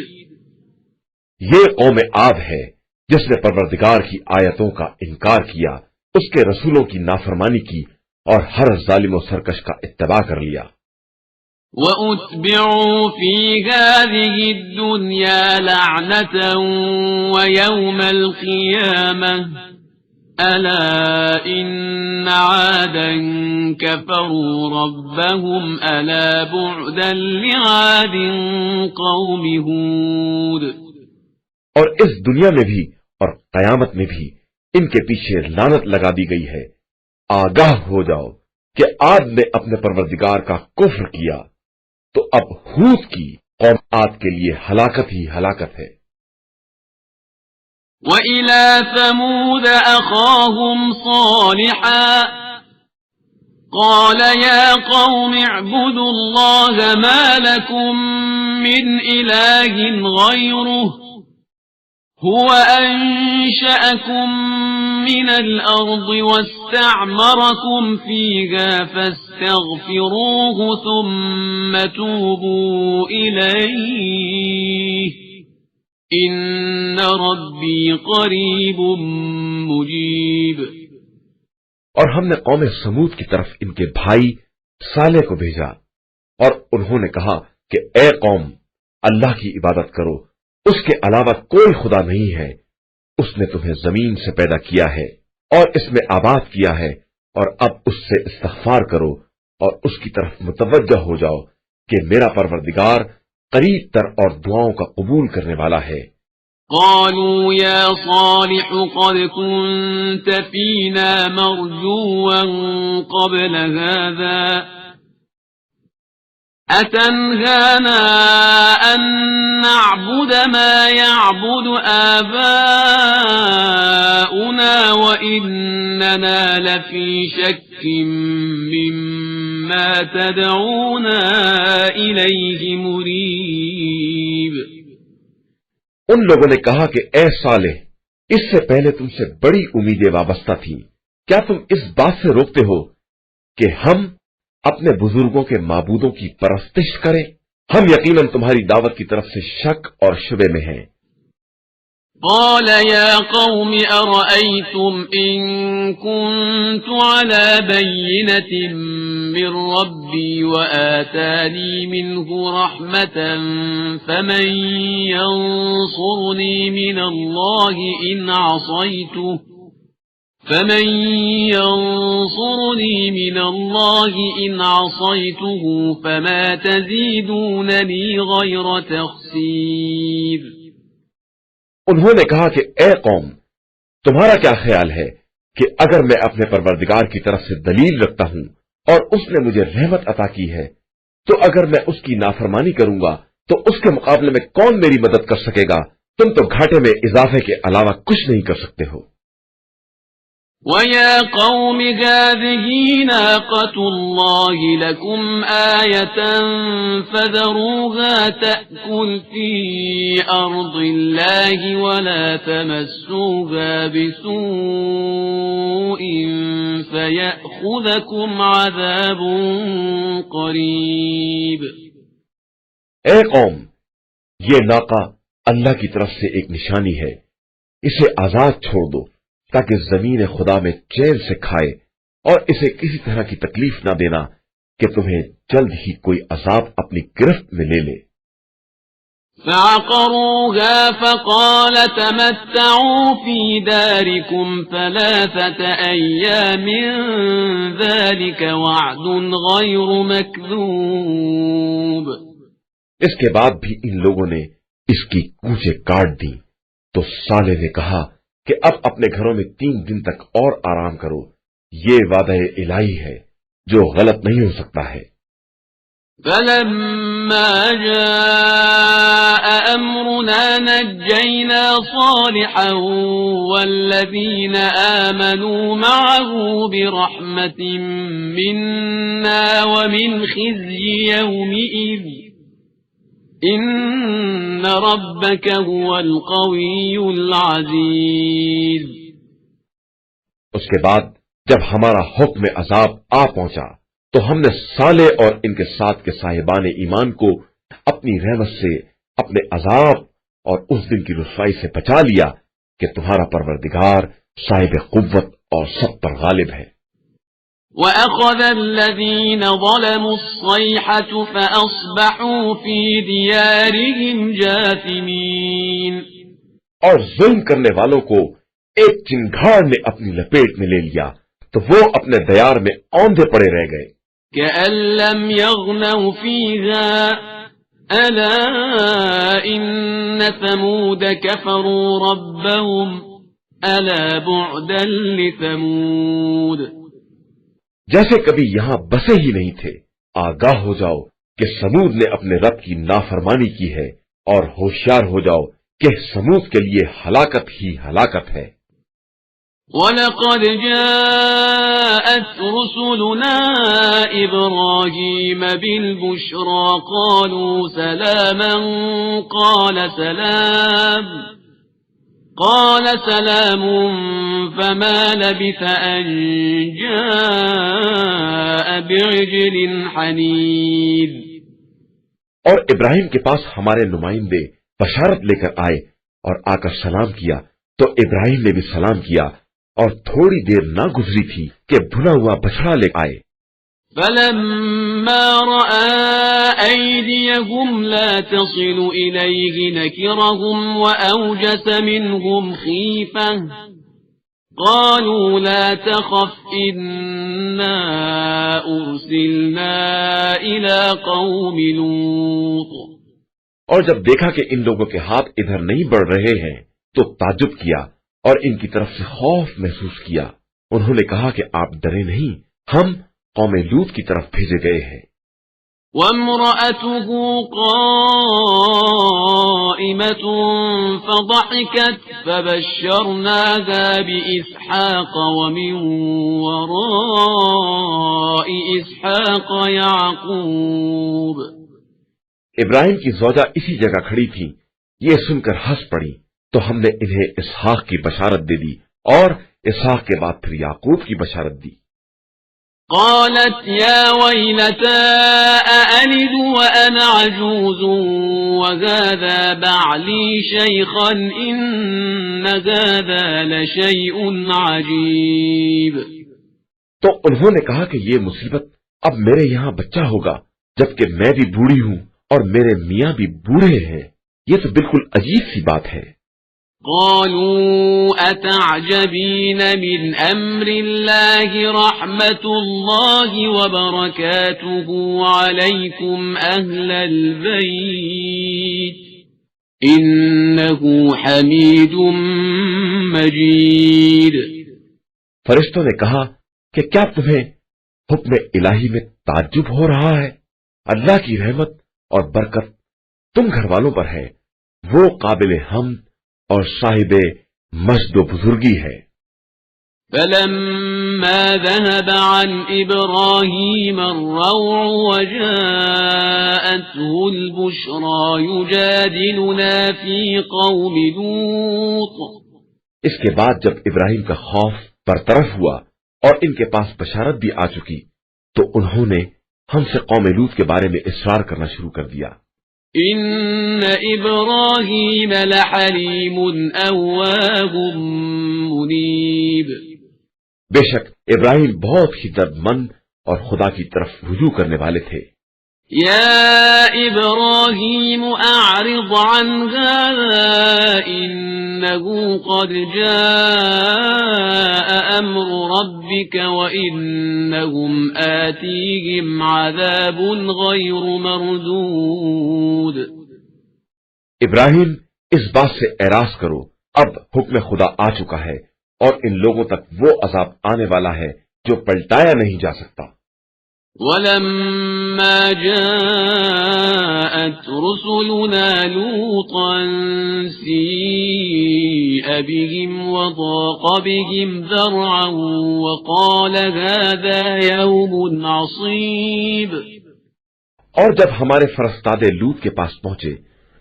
یہ قوم عاد ہے جس نے پروردگار کی آیتوں کا انکار کیا، اس کے رسولوں کی نافرمانی کی اور ہر ظالم و سرکش کا اتباع کر لیا. وَأُتْبِعُوا فِي هَذِهِ الدُّنْيَا لَعْنَةً وَيَوْمَ الْقِيَامَةِ أَلَا إِنَّ عَادًا كَفَرُوا رَبَّهُمْ أَلَا بُعْدًا لِعَادٍ قَوْمِ هُودٍ. اور اس دنیا میں بھی اور قیامت میں بھی ان کے پیچھے لعنت لگا دی گئی ہے. آگاہ ہو جاؤ کہ عاد نے اپنے پروردگار کا کفر کیا، تو اب ہود کی قوم عاد کے لیے ہلاکت ہی ہلاکت ہے. وَإِلَى ثَمُودَ أَخَاهُمْ صَالِحًا قَالَ يَا قَوْمِ اعْبُدُوا اللَّهَ مَا لَكُمْ مِنْ إِلَٰهٍ غَيْرُهُ هُوَ أَنشَأَكُم مِّنَ الْأَرْضِ وَاسْتَعْمَرَكُمْ فِيهَا فَاسْتَغْفِرُوهُ ثُمَّ تُوبُوا إِلَيْهِ إِنَّ رَبِّي قَرِيبٌ مُجِيبٌ. اور ہم نے قوم سمود کی طرف ان کے بھائی صالح کو بھیجا، اور انہوں نے کہا کہ اے قوم اللہ کی عبادت کرو، اس کے علاوہ کوئی خدا نہیں ہے، اس نے تمہیں زمین سے پیدا کیا ہے اور اس میں آباد کیا ہے، اور اب اس سے استغفار کرو اور اس کی طرف متوجہ ہو جاؤ کہ میرا پروردگار قریب تر اور دعاؤں کا قبول کرنے والا ہے۔ قالوا يا صالح قد كنت فينا مرجوا قبل هذا أتنهانا أن نعبد ما يعبد آباؤنا وإننا لفي شك مما تدعونا إليه مريب۔ ان لوگوں نے کہا کہ اے صالح، اس سے پہلے تم سے بڑی امیدیں وابستہ تھیں، کیا تم اس بات سے روکتے ہو کہ ہم اپنے بزرگوں کے معبودوں کی پرستش کریں؟ ہم یقیناً تمہاری دعوت کی طرف سے شک اور شبے میں ہیں۔ قال يا قوم أرأيتم إن كنت على بينة من ربي وآتاني منه رحمة فمن ينصرني من الله إن عصيته فما تزيدونني غير تخسير۔ انہوں نے کہا کہ اے قوم، تمہارا کیا خیال ہے کہ اگر میں اپنے پروردگار کی طرف سے دلیل رکھتا ہوں اور اس نے مجھے رحمت عطا کی ہے، تو اگر میں اس کی نافرمانی کروں گا تو اس کے مقابلے میں کون میری مدد کر سکے گا؟ تم تو گھاٹے میں اضافے کے علاوہ کچھ نہیں کر سکتے ہو۔ وَيَا قَوْمِ هَٰذِهِ نَاقَةُ اللَّهِ لَكُمْ آيَةً فَذَرُوهَا تَأْكُلْ فِي أَرْضِ اللَّهِ وَلَا تَمَسُّوهَا بِسُوءٍ فَيَأْخُذَكُمْ عَذَابٌ قَرِيبٌ۔ اے قوم، یہ ناقہ اللہ کی طرف سے ایک نشانی ہے، اسے آزاد چھوڑ دو تاکہ زمین خدا میں چین سے کھائے، اور اسے کسی طرح کی تکلیف نہ دینا کہ تمہیں جلد ہی کوئی عذاب اپنی گرفت میں لے لے۔ فعقروها فقال تمتعوا في داركم 3 أيام ذلك وعد غير مكذوب۔ اس کے بعد بھی ان لوگوں نے اس کی کونچیں کاٹ دی تو صالح نے کہا کہ اب اپنے گھروں میں 3 دن تک اور آرام کرو، یہ وعدہ الہی ہے جو غلط نہیں ہو سکتا ہے۔ فلما جاء أمرنا نجينا صالحا والذين آمنوا معه برحمة منا ومن خزي يومئذ إن ربك هو القوي العزيز۔ اس کے بعد جب ہمارا حکم عذاب آ پہنچا تو ہم نے صالح اور ان کے ساتھ کے صاحبان ایمان کو اپنی رحمت سے اپنے عذاب اور اس دن کی رسوائی سے بچا لیا کہ تمہارا پروردگار صاحب قوت اور سب پر غالب ہے۔ وَأَخَذَ الَّذِينَ ظَلَمُوا الصَّيْحَةُ فَأَصْبَحُوا فِي دِيَارِهِمْ جَاثِمِينَ۔ اور ظلم کرنے والوں کو ایک چنگھاڑ نے اپنی لپیٹ میں لے لیا تو وہ اپنے دیار میں اوندھے پڑے رہ گئے۔ كَأَن لَّمْ يَغْنَوْا فِيهَا أَلَا إِنَّ ثَمُودَ كَفَرُوا رَبَّهُمْ أَلَا بُعْدًا لِثَمُودَ۔ جیسے کبھی یہاں بسے ہی نہیں تھے، آگاہ ہو جاؤ کہ سمود نے اپنے رب کی نافرمانی کی ہے، اور ہوشیار ہو جاؤ کہ سمود کے لیے ہلاکت ہی ہلاکت ہے۔ وَلَقَدْ جَاءَتْ رُسُلُنَا إِبْرَاهِيمَ بِالْبُشْرَى قَالُوا سَلَامًا قَالَ سَلَامٌ فَمَا لَبِثَ أَن جَاءَ بِعِجْلٍ حَنِيذٍ۔ اور ابراہیم کے پاس ہمارے نمائندے بشارت لے کر آئے اور آ کر سلام کیا تو ابراہیم نے بھی سلام کیا، اور تھوڑی دیر نہ گزری تھی کہ بھنا ہوا بچڑا لے آئے۔ فلما رأى أيديهم لا تصل إليه نكرهم وأوجس منهم خيفة قالوا لا تخف إنا أرسلنا إلى قوم لوط. اور جب دیکھا کہ ان لوگوں کے ہاتھ ادھر نہیں بڑھ رہے ہیں تو تعجب کیا اور ان کی طرف سے خوف محسوس کیا. انہوں نے کہا کہ آپ ڈرے نہیں، ہم قوم لوط کی طرف بھیجے گئے ہیں. وامرأته قائمة فضحكت فبشرناها بإسحاق ومن وراء إسحاق يعقوب. ابراہیم کی زوجہ اسی جگہ کھڑی تھی، یہ سن کر ہنس پڑی تو ہم نے انہیں اسحاق کی بشارت دے دی اور اسحاق کے بعد پھر یعقوب کی بشارت دی. قالت يا ويلتى أألد وأنا عجوز وهذا بعلي شيخا إن هذا لشيء عجيب. تو انہوں نے کہا کہ یہ مصیبت اب میرے یہاں بچہ ہوگا جبکہ میں بھی بوڑھی ہوں اور میرے میاں بھی بوڑھے ہیں، یہ تو بالکل عجیب سی بات ہے. قالوا أتعجبين من أمر الله رحمة الله وبركاته عليكم أهل البيت إنه حميد مجيد. فرشتوں نے کہا کہ کیا تمہیں حکم الہی میں تعجب ہو رہا ہے؟ اللہ کی رحمت اور برکت تم گھر والوں پر ہے، وہ قابل حمد اور صاحب مجد و بزرگی ہے. فلما ذهب عن إبراهيم الروع وجاءته البشرى يجادلنا في قوم لوط. اس کے بعد جب ابراہیم کا خوف برطرف ہوا اور ان کے پاس بشارت بھی آ چکی تو انہوں نے ہم سے قوم لوط کے بارے میں اصرار کرنا شروع کر دیا. إن إبراهيم لحليم أواه منيب. بے شک ابراہیم بہت ہی درد مند اور خدا کی طرف رجوع کرنے والے تھے. يا إبراهيم أعرض عن هذا إنه قد جاء أمر ربك وإنهم آتيهم عذاب غير مردود. ابراہیم اس بات سے اعراض کرو، اب حکم خدا آ چکا ہے اور ان لوگوں تک وہ عذاب آنے والا ہے جو پلٹایا نہیں جا سکتا. ولما جاءت رسلنا لوطا سيء بهم وضاق بهم ذرعا وقال هذا يوم عصيب. اور جب ہمارے فرستادے لوط کے پاس پہنچے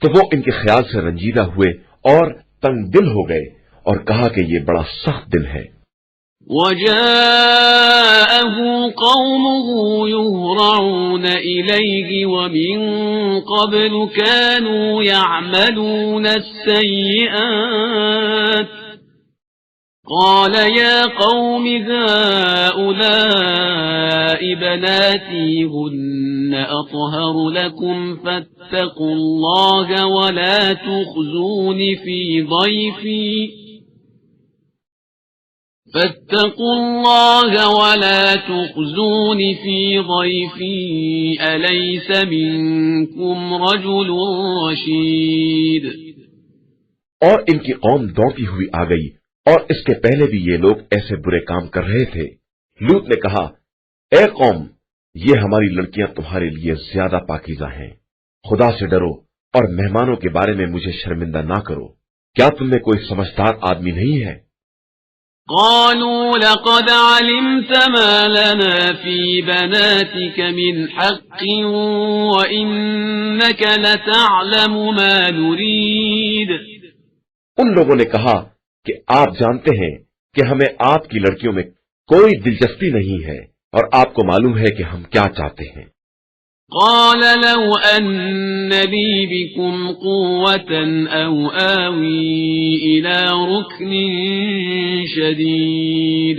تو وہ ان کے خیال سے رنجیدہ ہوئے اور تنگ دل ہو گئے اور کہا کہ یہ بڑا سخت دن ہے. وجاءه قومه يهرعون إليه ومن قبل كانوا يعملون السيئات قال يا قوم هؤلاء بناتي هن أطهر لكم فاتقوا الله ولا تخزون في ضيفي أليس منكم رجل رشيد. اور ان کی قوم دوڑتی ہوئی آ گئی اور اس کے پہلے بھی یہ لوگ ایسے برے کام کر رہے تھے. لوط نے کہا اے قوم، یہ ہماری لڑکیاں تمہارے لیے زیادہ پاکیزہ ہیں، خدا سے ڈرو اور مہمانوں کے بارے میں مجھے شرمندہ نہ کرو. کیا تم میں کوئی سمجھدار آدمی نہیں ہے؟ قالوا لقد علمت ما لنا في بناتك من حق وإنك لتعلم ما نريد. ان لوگوں نے کہا کہ آپ جانتے ہیں کہ ہمیں آپ کی لڑکیوں میں کوئی دلچسپی نہیں ہے اور آپ کو معلوم ہے کہ ہم کیا چاہتے ہیں. قال لو أن لي بكم قوة أو آوي إلى ركن شديد.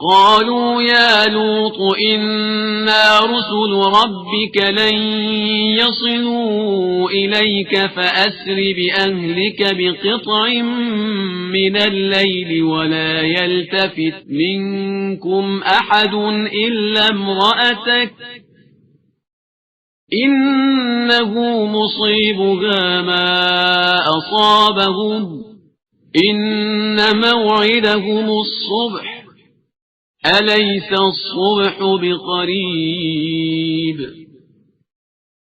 قالوا يا لوط إنا رسل ربك لن يصلوا إليك فأسر بأهلك بقطع من الليل ولا يلتفت منكم أحد إلا امرأتك إنه مصيبها ما أصابهم إن موعدهم الصبح أليس الصبح بقريب۔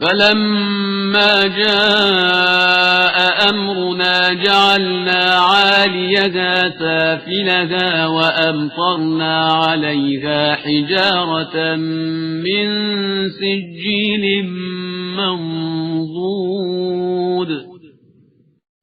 فلما جاء أمرنا جعلنا عاليها سافلها وأمطرنا عليها حجارة من سجيل منضود۔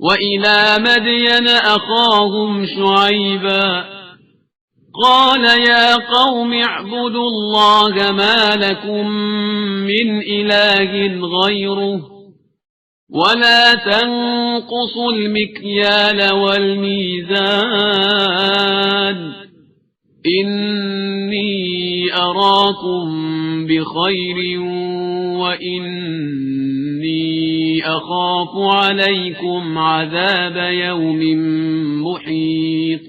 وإلى مدين أخاهم شعيبا قال يا قوم اعبدوا الله ما لكم من إله غيره ولا تنقصوا المكيال والميزان إني أراكم بخير وإني أخاف عليكم عذاب يوم محيط۔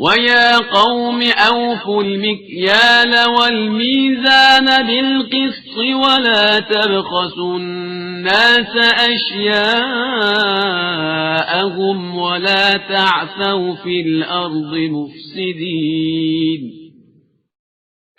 وَيَا قَوْمِ أَوْفُوا الْمِكْيَالَ وَالْمِيزَانَ بِالْقِسْطِ وَلَا تَبْخَسُوا النَّاسَ أَشْيَاءَهُمْ وَلَا تَعْثَوْا فِي الْأَرْضِ مُفْسِدِينَ۔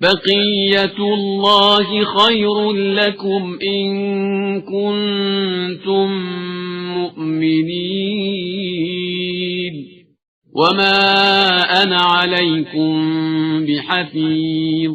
بقية الله خير لكم إن كنتم مؤمنين وما أنا عليكم بحفيظ۔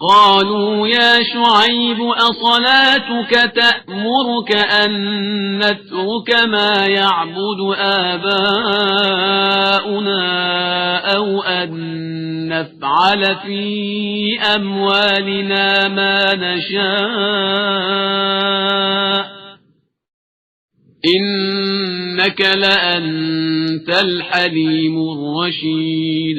قالوا يا شعيب أصلاتك تأمرك أن نترك ما يعبد آباؤنا أو أن نفعل في أموالنا ما نشاء إنك لأنت الحليم الرشيد۔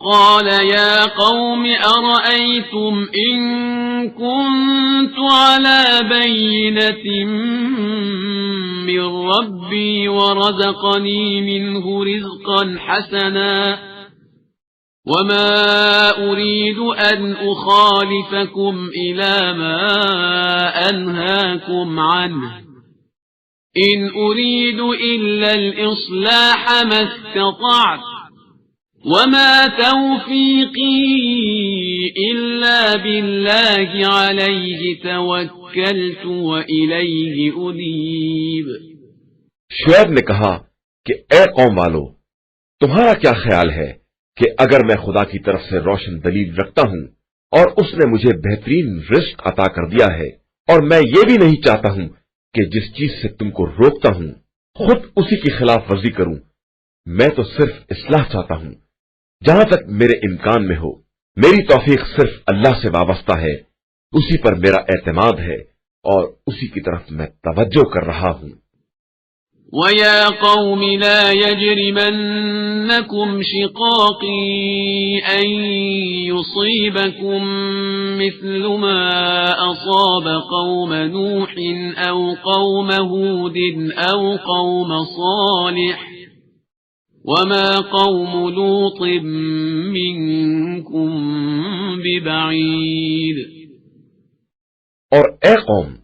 قال يا قوم أرأيتم إن كنت على بينة من ربي ورزقني منه رزقا حسنا وما أريد أن أخالفكم إلى ما أنهاكم عنه إن أريد إلا الإصلاح ما استطعت وما توفيقي إلا بالله عليه توكلت وإليه أنيب۔ شعیب نے کہا کہ اے قوم والو، تمہارا کیا خیال ہے کہ اگر میں خدا کی طرف سے روشن دلیل رکھتا ہوں اور اس نے مجھے بہترین رزق عطا کر دیا ہے، اور میں یہ بھی نہیں چاہتا ہوں کہ جس چیز سے تم کو روکتا ہوں خود اسی کی خلاف ورزی کروں، میں تو صرف اصلاح چاہتا ہوں جہاں تک میرے امکان میں ہو۔ میری توفیق صرف اللہ سے وابستہ ہے، اسی پر میرا اعتماد ہے اور اسی کی طرف میں توجہ کر رہا ہوں۔ وَيَا قَوْمِ لَا يَجْرِمَنَّكُمْ شِقَاقِي أَن يُصِيبَكُم مِّثْلُ مَا أَصَابَ قَوْمَ نُوحٍ أَوْ قَوْمَ هُودٍ أَوْ قَوْمَ صَالِحٍ وَمَا قَوْمُ لُوطٍ مِّنكُم بِبَعِيدٍ۔ اور اے قوم،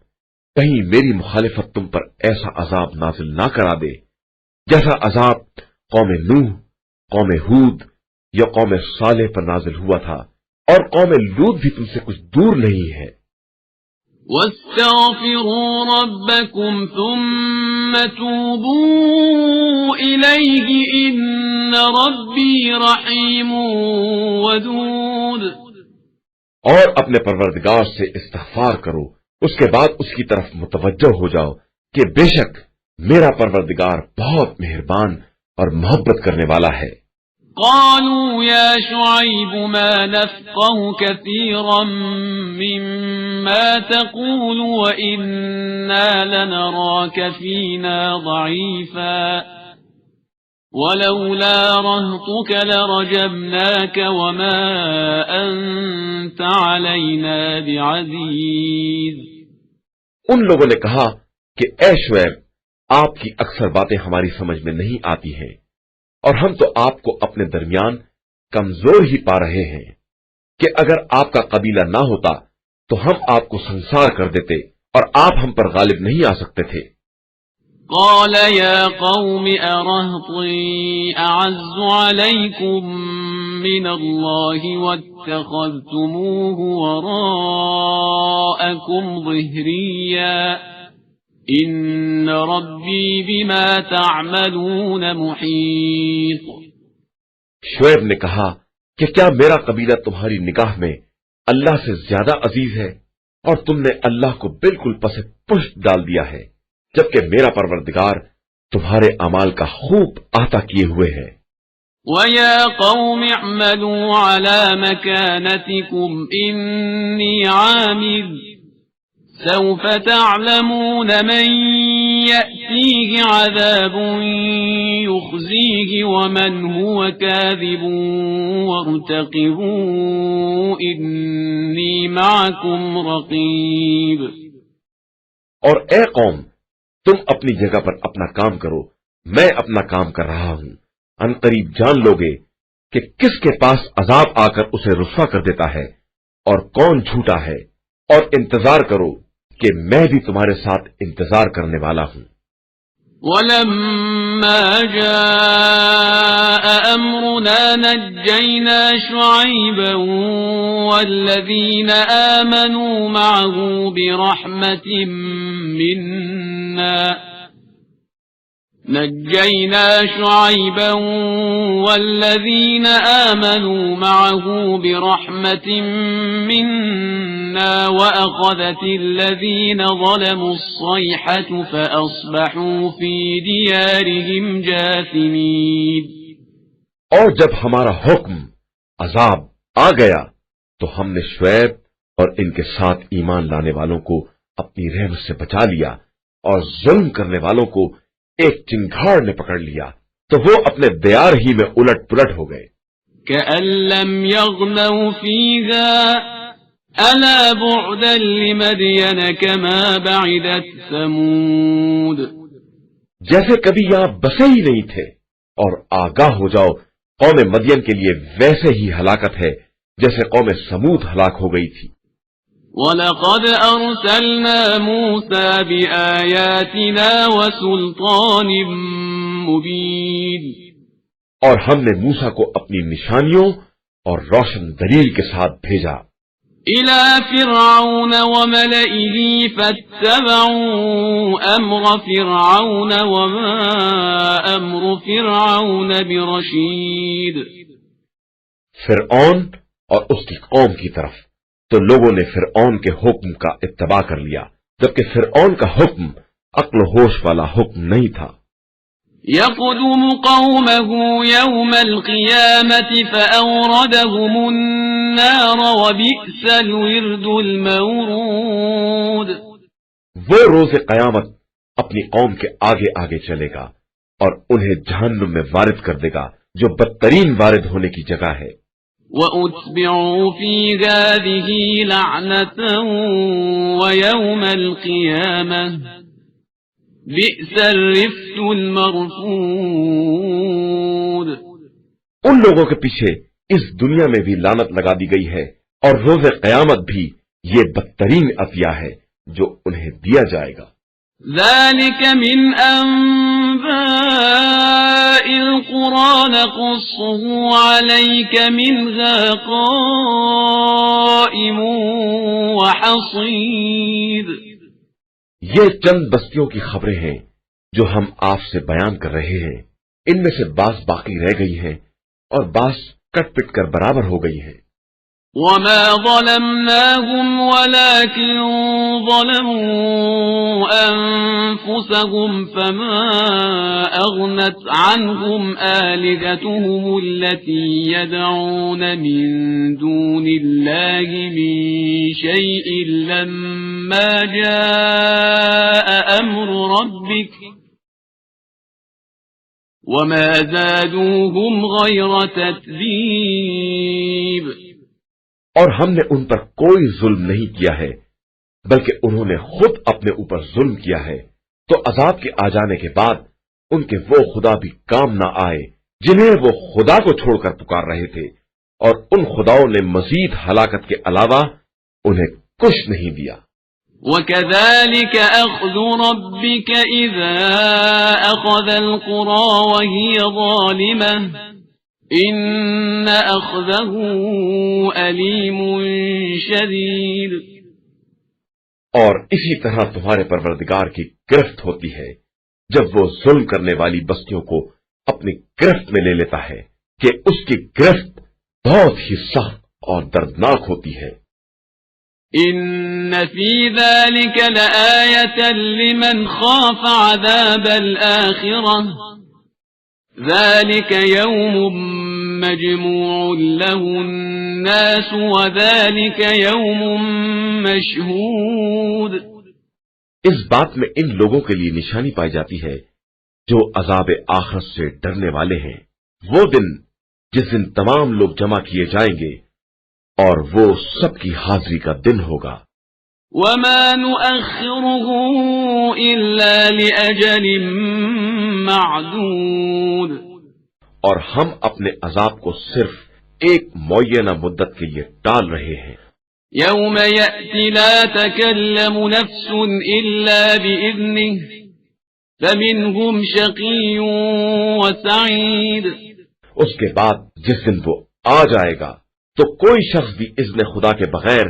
کہیں میری مخالفت تم پر ایسا عذاب نازل نہ کرا دے جیسا عذاب قوم نوح، قوم ہود یا قوم صالح پر نازل ہوا تھا، اور قوم لوط بھی تم سے کچھ دور نہیں ہے۔ وَاسْتَغْفِرُوا رَبَّكُمْ ثُمَّ تُوبُوا إِلَيْهِ إِنَّ رَبِّي رَحِيمٌ وَدُودٌ۔ اور اپنے پروردگار سے استغفار کرو، اس کے بعد اس کی طرف متوجہ ہو جاؤ کہ بے شک میرا پروردگار بہت مہربان اور محبت کرنے والا ہے۔ قالوا يا شعيب ما نفقه كثيرا مما تقول وإنا لنراك فينا ضعيفا ولولا رهطك لرجمناك وما أنت علينا بعزيز۔ ان لوگوں نے کہا کہ اے شعیب، آپ کی اکثر باتیں ہماری سمجھ میں نہیں آتی ہیں اور ہم تو آپ کو اپنے درمیان کمزور ہی پا رہے ہیں کہ اگر آپ کا قبیلہ نہ ہوتا تو ہم آپ کو سنسار کر دیتے اور آپ ہم پر غالب نہیں آ سکتے تھے۔ قال يا قوم أرهطي أعز عليكم من الله واتخذتموه وراءكم ظهريا إن ربي بما تعملون محيط۔ شعیب نے کہا کہ کیا میرا قبیلہ تمہاری نگاہ میں اللہ سے زیادہ عزیز ہے اور تم نے اللہ کو بالکل پس پشت ڈال دیا ہے، جبکہ میرا پروردگار تمہارے اعمال کا خوب احاطہ کیے ہوئے ہے۔ وَيَا قَوْمِ اعْمَلُوا عَلَى مَكَانَتِكُمْ إِنِّي عَامِلٌ سَوْفَ تَعْلَمُونَ مَن يَأْتِيهِ عَذَابٌ يُخْزِيهِ وَمَنْ هُوَ كَاذِبٌ وَارْتَقِبُوا إِنِّي مَعَكُمْ رَقِيبٌ۔ اور اے قوم، تم اپنی جگہ پر اپنا کام کرو، میں اپنا کام کر رہا ہوں۔ عنقریب جان لوگے کہ کس کے پاس عذاب آ کر اسے رسوا کر دیتا ہے اور کون جھوٹا ہے، اور انتظار کرو کہ میں بھی تمہارے ساتھ انتظار کرنے والا ہوں۔ وَلَمَّا جَاءَ أَمْرُنَا نَجَّيْنَا شُعَيْبًا وَالَّذِينَ آمَنُوا مَعَهُ بِرَحْمَةٍ مِنَّا وَأَخَذَتِ الَّذِينَ ظَلَمُوا الصَّيْحَةُ فَأَصْبَحُوا فِي دِيَارِهِمْ جَاثِمِينَ۔ اور جب ہمارا حکم عذاب آ گیا تو ہم نے شعیب اور ان کے ساتھ ایمان لانے والوں کو اپنی رحمت سے بچا لیا، اور ظلم کرنے والوں کو ایک چنگھاڑ نے پکڑ لیا تو وہ اپنے دیار ہی میں الٹ پلٹ ہو گئے۔ كَأَن لَّمْ يَغْنَوْا فِيهَا أَلَا بُعْدًا لِّمَدْيَنَ كَمَا بَعِدَتْ ثَمُودُ۔ جیسے کبھی یہاں بسے ہی نہیں تھے، اور آگاہ ہو جاؤ قوم مدین کے لیے ویسے ہی ہلاکت ہے جیسے قوم سمود ہلاک ہو گئی تھی۔ وَلَقَدْ أَرْسَلْنَا مُوسَى بِآيَاتِنَا وَسُلْطَانٍ مُبِينٍ اور ہم نے موسیٰ کو اپنی نشانیوں اور روشن دلیل کے ساتھ بھیجا إِلَى فِرْعَوْنَ وَمَلَئِهِ فَاتَّبَعُوا أَمْرَ فِرْعَوْنَ وَمَا أَمْرُ فِرْعَوْنَ بِرَشِيدٍ فرعون اور اس کی قوم کی طرف تو لوگوں نے فرعون کے حکم کا اتباع کر لیا، جبکہ فرعون کا حکم عقل و ہوش والا حکم نہیں تھا۔ يَقْدُمُ قَوْمَهُ يَوْمَ الْقِيَامَةِ فَأَوْرَدَهُمُ النَّارَ وَبِئْسَ الْوِرْدُ الْمَوْرُودُ وہ روز قیامت اپنی قوم کے آگے آگے چلے گا اور انہیں جہنم میں وارد کر دے گا جو بدترین وارد ہونے کی جگہ ہے۔ وَأُتْبِعُوا فِي هَٰذِهِ لَعْنَةً وَيَوْمَ الْقِيَامَةِ بِئْسَ الرِّفْدُ الْمَرْفُودُ ان لوگوں کے پیچھے اس دنیا میں بھی لعنت لگا دی گئی ہے اور روز قیامت بھی یہ بدترین عطیہ ہے جو انہیں دیا جائے گا۔ ذَلِكَ مِنْ أَنبَاءِ الْقُرَىٰ نَقُصُّهُ عَلَيْكَ مِنْهَا قَائِمٌ وَحَصِيدٌ یہ چند بستیوں کی خبریں ہیں جو ہم آپ سے بیان کر رہے ہیں، ان میں سے بعض باقی رہ گئی ہیں اور بعض کٹ پٹ کر برابر ہو گئی ہیں۔ وَمَا ظَلَمْنَاهُمْ وَلَكِنْ ظَلَمُوا أَنفُسَهُمْ فَمَا أَغْنَتْ عَنْهُمْ آلِهَتُهُمُ الَّتِي يَدْعُونَ مِن دُونِ اللَّهِ مِن شَيْءٍ لَّمَّا جَاءَ أَمْرُ رَبِّكَ وَمَا زَادُوهُمْ غَيْرَ تَتْبِيبٍ اور ہم نے ان پر کوئی ظلم نہیں کیا ہے بلکہ انہوں نے خود اپنے اوپر ظلم کیا ہے، تو عذاب کے آ جانے کے بعد ان کے وہ خدا بھی کام نہ آئے جنہیں وہ خدا کو چھوڑ کر پکار رہے تھے، اور ان خداؤں نے مزید ہلاکت کے علاوہ انہیں کچھ نہیں دیا۔ وَكَذَلِكَ أَخْذُ رَبِّكَ إِذَا أَخَذَ الْقُرَىٰ وَهِيَ ظَالِمَةٌ إِنَّ أَخْذَهُ أَلِيمٌ شَدِيدٌ اور اسی طرح تمہارے پروردگار کی گرفت ہوتی ہے جب وہ ظلم کرنے والی بستیوں کو اپنی گرفت میں لے لیتا ہے کہ اس کی گرفت بہت ہی سخت اور دردناک ہوتی ہے۔ إِنَّ فِي ذَلِكَ لَآيَةً لِمَنْ خَافَ عَذَابَ الْآخِرَةِ ذَلِكَ يَوْمٌ مَّجْمُوعٌ لَّهُ النَّاسُ وَذَلِكَ يَوْمٌ مَّشْهُودٌ اس بات میں ان لوگوں کے لیے نشانی پائی جاتی ہے جو عذاب آخرت سے ڈرنے والے ہیں، وہ دن جس دن تمام لوگ جمع کیے جائیں گے اور وہ سب کی حاضری کا دن ہوگا۔ وَمَا نُؤَخِّرُهُ إِلَّا لِأَجَلٍ مَّعْدُودٍ اور ہم اپنے عذاب کو صرف ایک معینہ مدت کے لیے ٹال رہے ہیں۔ يَوْمَ يَأْتِ لَا تَكَلَّمُ نَفْسٌ إِلَّا بِإِذْنِهِ فَمِنْهُمْ شَقِيٌّ وَسَعِيدٌ اس کے بعد جس دن وہ آ جائے گا تو کوئی شخص بھی اذن خدا کے بغیر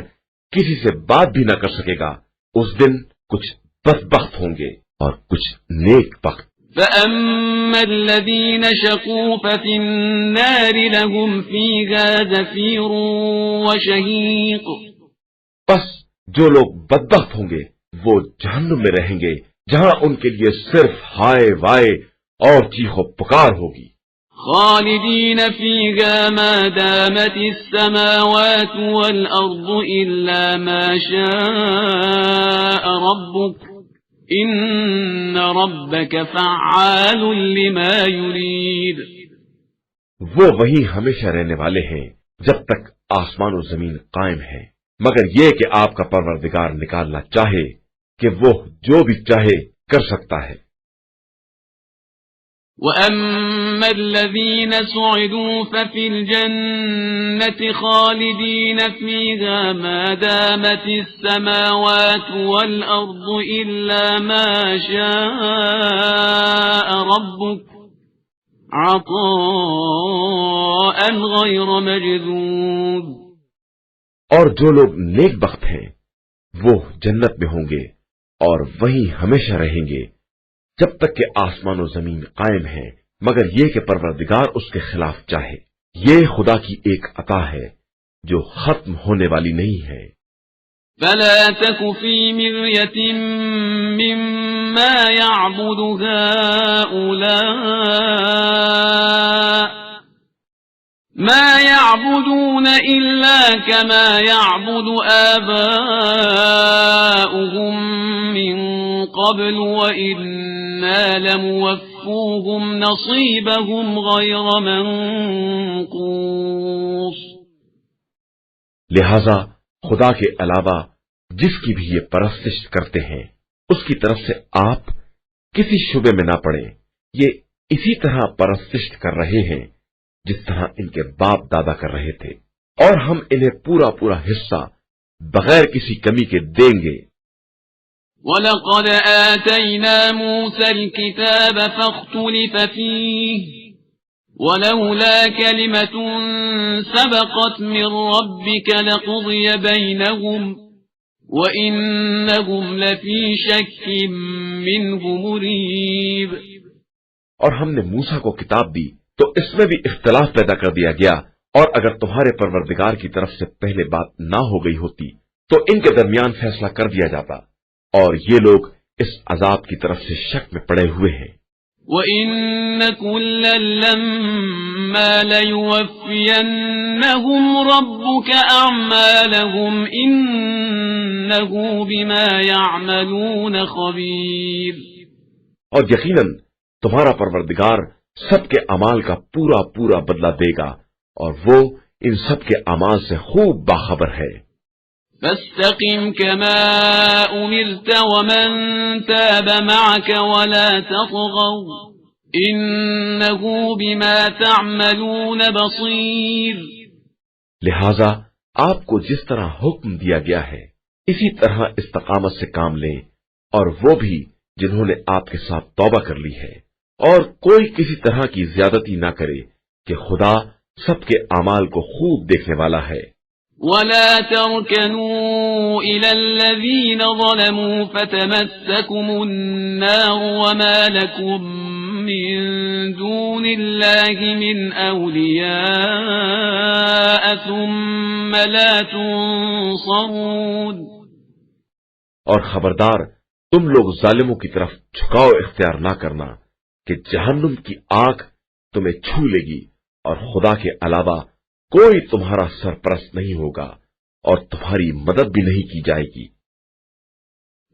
کسی سے بات بھی نہ کر سکے گا۔ اس دن کچھ بدبخت ہوں گے اور کچھ نیک بخت۔ فَأَمَّا الَّذِينَ شَقُوا فَفِي النَّارِ لَهُمْ فِيهَا زَفِيرٌ وَشَهِيقٌ بس جو لوگ بدبخت ہوں گے وہ جہنم میں رہیں گے جہاں ان کے لیے صرف ہائے وائے اور چیخ و پکار ہوگی۔ خالدین فیہا ما دامت السماوات والارض الا ما شاء ربک ان ربک فعال لما یرید۔ وہ وہی ہمیشہ رہنے والے ہیں جب تک آسمان و زمین قائم ہے، مگر یہ کہ آپ کا پروردگار نکالنا چاہے کہ وہ جو بھی چاہے کر سکتا ہے۔ وَأَمَّا الَّذِينَ سُعِدُوا فَفِي الْجَنَّةِ خَالِدِينَ فِيهَا مَا دَامَتِ السَّمَاوَاتُ وَالْأَرْضُ إِلَّا مَا شَاءَ رَبُّكَ عَطَاءً غَيْرَ مَجْذُوذٍ۔ اور جو لوگ نیک بخت ہیں وہ جنت میں ہوں گے اور وہیں ہمیشہ رہیں گے جب تک کہ آسمان و زمین قائم ہیں، مگر یہ کہ پروردگار اس کے خلاف چاہے۔ یہ خدا کی ایک عطا ہے جو ختم ہونے والی نہیں ہے۔ فَلَا تَكُ فِي مِرْيَةٍ مِّمَّا يَعْبُدُ هَؤُلَاءِ مَا يَعْبُدُونَ إِلَّا كَمَا يَعْبُدُ آبَاؤُهُمْ مِنْ قَبْلُ وَإِنَّا لَمُوَفُّوهُمْ نَصِيبَهُمْ غَيْرَ مَنْقُوصٍ۔ لہذا خدا کے علاوہ جس کی بھی یہ پرستش کرتے ہیں اس کی طرف سے آپ کسی شبے میں نہ پڑیں۔ یہ اسی طرح پرستش کر رہے ہیں جس طرح ان کے باپ دادا کر رہے تھے، اور ہم انہیں پورا پورا حصہ بغیر کسی کمی کے دیں گے۔ وَلَقَدْ آتَيْنَا مُوسَى الْكِتَابَ فَاخْتُلِفَ فِيهِ وَلَوْلَا كَلِمَةٌ سَبَقَتْ مِنْ رَبِّكَ لَقُضِيَ بَيْنَهُمْ وَإِنَّهُمْ لَفِي شَكٍّ مِّنْهُ مُرِيبٍ۔ اور ہم نے موسیٰ کو کتاب دی تو اس میں بھی اختلاف پیدا کر دیا گیا، اور اگر تمہارے پروردگار کی طرف سے پہلے بات نہ ہو گئی ہوتی تو ان کے درمیان فیصلہ کر دیا جاتا، اور یہ لوگ اس عذاب کی طرف سے شک میں پڑے ہوئے ہیں۔ وَإِنَّ كُلًّا لَمَّا لَيُوَفِّيَنَّهُمْ رَبُّكَ أَعْمَالَهُمْ إِنَّهُ بِمَا يَعْمَلُونَ خَبِيرٌ۔ اور یقیناً تمہارا پروردگار سب کے اعمال کا پورا پورا بدلہ دے گا، اور وہ ان سب کے اعمال سے خوب باخبر ہے۔ فَاسْتَقِمْ كَمَا أُمِرْتَ وَمَنْ تَابَ مَعَكَ وَلَا تَطْغَوْا إِنَّهُ بِمَا تَعْمَلُونَ بَصِيرٌ۔ لہذا آپ کو جس طرح حکم دیا گیا ہے اسی طرح استقامت سے کام لیں، اور وہ بھی جنہوں نے آپ کے ساتھ توبہ کر لی ہے، اور کوئی کسی طرح کی زیادتی نہ کرے کہ خدا سب کے اعمال کو خوب دیکھنے والا ہے۔ وَلَا تَرْكَنُوا إِلَى الَّذِينَ ظَلَمُوا فَتَمَسَّكُمُ النَّارُ وَمَا لَكُمْ مِنْ دُونِ اللَّهِ مِنْ أَوْلِيَاءَ ثُمَّ لَا تُنصَرُونَ۔ اور خبردار تم لوگ ظالموں کی طرف جھکاؤ اختیار نہ کرنا کہ جہنم کی آگ تمہیں چھو لے گی، اور خدا کے علاوہ کوئی تمہارا سرپرست نہیں ہوگا اور تمہاری مدد بھی نہیں کی جائے گی۔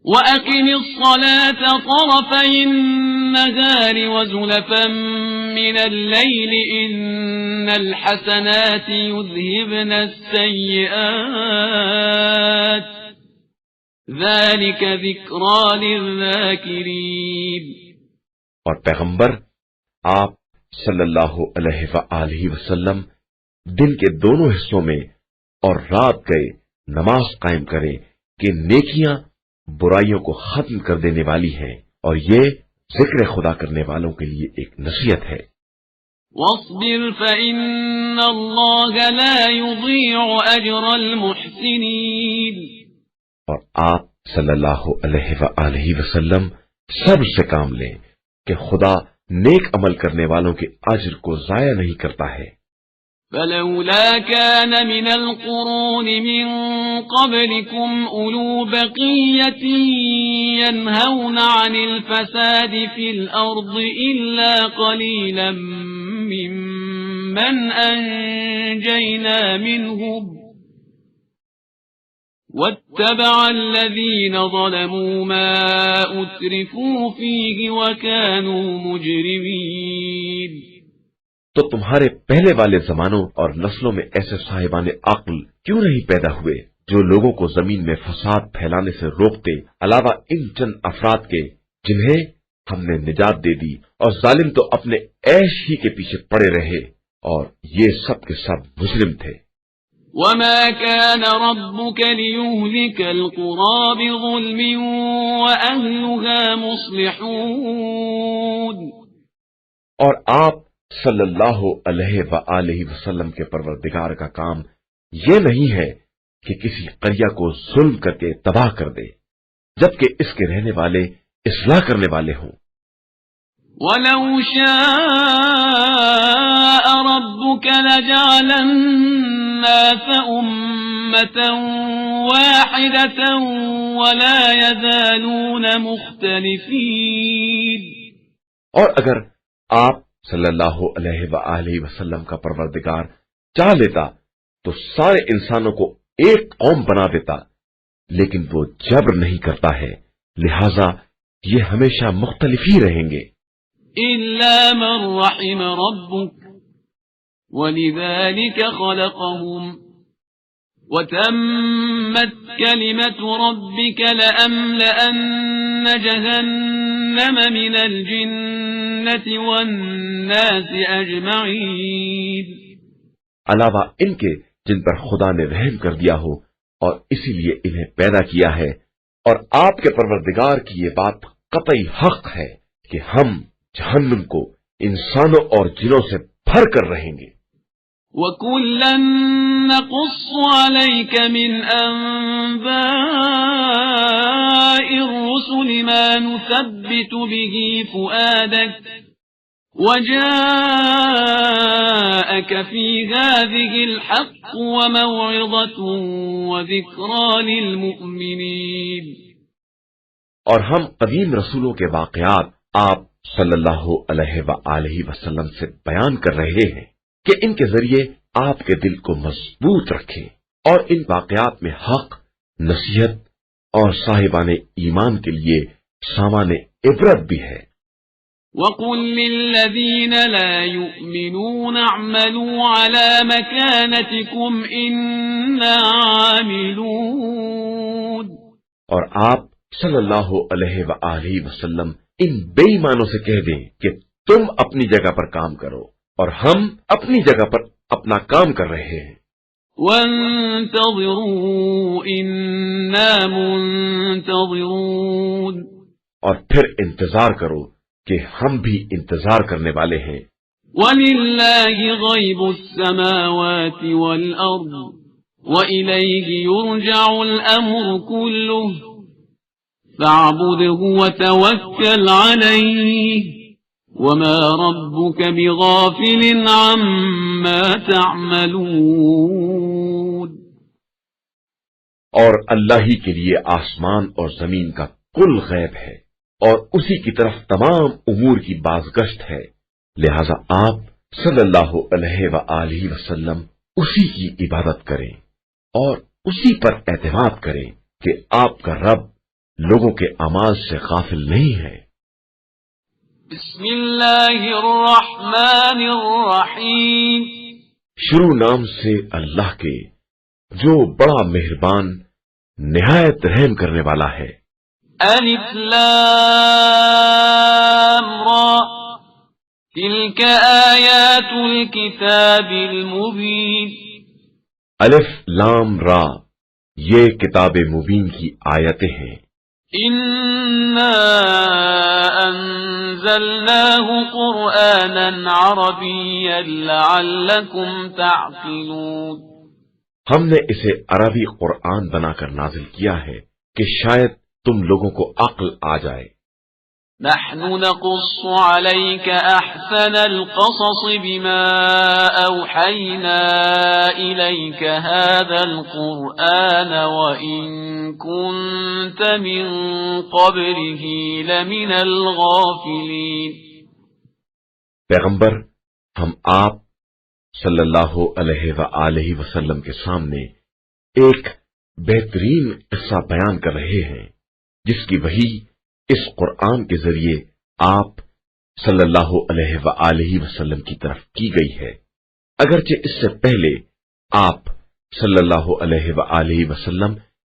وَأَقِمِ الصَّلَاةَ طَرَفَيِ النَّهَارِ وَزُلَفًا مِّنَ اللَّيْلِ إِنَّ الْحَسَنَاتِ يُذْهِبْنَ السَّيِّئَاتِ ذَلِكَ ذِكْرَى لِلذَّاكِرِينَ۔ اور پیغمبر آپ صلی اللہ علیہ وآلہ وسلم دن کے دونوں حصوں میں اور رات گئے نماز قائم کریں کہ نیکیاں برائیوں کو ختم کر دینے والی ہیں، اور یہ ذکر خدا کرنے والوں کے لیے ایک نصیحت ہے۔ وَاصْبِرْ فَإِنَّ اللَّهَ لَا يُضِيعُ أَجْرَ الْمُحْسِنِينَ۔ اور آپ صلی اللہ علیہ وآلہ وسلم صبر سے کام لیں کہ خدا نیک عمل کرنے والوں کے اجر کو ضائع نہیں کرتا ہے۔ فَلَوْلَا كَانَ مِنَ الْقُرُونِ مِنْ قَبْلِكُمْ أُولُو بَقِيَّةٍ يَنْهَوْنَ عَنِ الْفَسَادِ فِي الْأَرْضِ إِلَّا قَلِيلًا مِّمَّنْ أَنْجَيْنَا مِنْهُمْ وَاتَّبَعَ الَّذِينَ ظَلَمُوا مَا أُتْرِفُوا فِيهِ وَكَانُوا مُجْرِمِينَ۔ تو تمہارے پہلے والے زمانوں اور نسلوں میں ایسے صاحبان عقل کیوں نہیں پیدا ہوئے جو لوگوں کو زمین میں فساد پھیلانے سے روکتے، علاوہ ان چند افراد کے جنہیں ہم نے نجات دے دی اور ظالم تو اپنے عیش ہی کے پیچھے پڑے رہے اور یہ سب کے سب مجرم تھے۔ وما كان ربك ليهلك القرى بظلم وأهلها مصلحون، اور آپ صلی اللہ علیہ وآلہ وسلم کے پروردگار کا کام یہ نہیں ہے کہ کسی قریہ کو ظلم کر کے تباہ کر دے جبکہ اس کے رہنے والے اصلاح کرنے والے ہوں۔ وَلَوْ شَاءَ رَبُّكَ لَجَعَلَ النَّاسَ أُمَّةً وَاحِدَةً وَلَا يَزَالُونَ مُخْتَلِفِينَ، اور اگر آپ صلی اللہ علیہ وآلہ وسلم کا پروردگار چاہ لیتا تو سارے انسانوں کو ایک قوم بنا دیتا، لیکن وہ جبر نہیں کرتا ہے، لہذا یہ ہمیشہ مختلف ہی رہیں گے۔ إِلَّا مَنْ رَحِمَ رَبُّكَ وَلِذَلِكَ خَلَقَهُمْ وَتَمَّتْ كَلِمَةُ رَبِّكَ لَأَمْلَأَنَّ جَهَنَّمَ مِنَ الْجِنَّةِ وَالنَّاسِ أَجْمَعِينَ، علاوہ ان کے جن پر خدا نے رحم کر دیا ہو اور اسی لیے انہیں پیدا کیا ہے، اور آپ کے پروردگار کی یہ بات قطعی حق ہے کہ ہم جہنم کو انسانوں اور جنوں سے بھر کر رہیں گے۔ وَكُلًّا نَقُصُّ عَلَيْكَ مِنْ أَنْبَاءِ الرُّسُلِ مَا نُثَبِّتُ بِهِ فُؤَادَكَ وَجَاءَكَ فِي هَذِهِ الْحَقُّ وَمَوْعِظَةٌ وَذِكْرَى لِلْمُؤْمِنِينَ، اور ہم قدیم رسولوں کے واقعات آپ صلی اللہ علیہ وآلہ وسلم سے بیان کر رہے ہیں کہ ان کے ذریعے آپ کے دل کو مضبوط رکھیں، اور ان واقعات میں حق، نصیحت اور صاحبان ایمان کے لیے سامان عبرت بھی ہے۔ وَقُلْ لِلَّذِينَ لَا يُؤْمِنُونَ اعْمَلُوا عَلَى مَكَانَتِكُمْ إِنَّا عَامِلُونَ، اور آپ صلی اللہ علیہ وآلہ وسلم ان بے ایمانوں سے کہہ دیں کہ تم اپنی جگہ پر کام کرو اور ہم اپنی جگہ پر اپنا کام کر رہے ہیں۔ وَانتَظِرُوا إِنَّا مُنتَظِرُونَ، اور پھر انتظار کرو کہ ہم بھی انتظار کرنے والے ہیں۔ وَلِلَّهِ غَيْبُ السَّمَاوَاتِ وَالْأَرْضِ وَإِلَيْهِ يُرْجَعُ الْأَمْرُ كُلُّهُ فَاعْبُدْهُ وَتَوَكَّلْ عَلَيْهِ وَمَا رَبُّكَ بِغَافِلٍ عَمَّا تَعْمَلُونَ، اور اللہ ہی کے لیے آسمان اور زمین کا کل غیب ہے اور اسی کی طرف تمام امور کی بازگشت ہے، لہذا آپ صلی اللہ علیہ وآلہ وسلم اسی کی عبادت کریں اور اسی پر اعتماد کریں کہ آپ کا رب لوگوں کے اعمال سے غافل نہیں ہے۔ بسم اللہ الرحمن الرحیم، شروع نام سے اللہ کے جو بڑا مہربان نہایت رحم کرنے والا ہے۔ الف لام را تلک آیات الکتاب المبین، الف لام را یہ کتاب مبین کی آیتیں ہیں۔ انا انزلناه قرآنا عربیا لعلکم تعقلون، ہم نے اسے عربی قرآن بنا کر نازل کیا ہے کہ شاید تم لوگوں کو عقل آ جائے۔ نحن نقص عليك أحسن القصص بما أوحينا إليك هذا القرآن وإن كنت من قبله لمن الغافلين۔ پیغمبر، ہم آپ صلی اللہ علیہ وآلہ وسلم کے سامنے ایک بہترین قصہ بیان کر رہے ہیں جس کی وحی اس قرآن کے ذریعے آپ صلی اللہ علیہ وآلہ وسلم کی طرف کی گئی ہے، اگرچہ اس سے پہلے آپ صلی اللہ علیہ وآلہ وسلم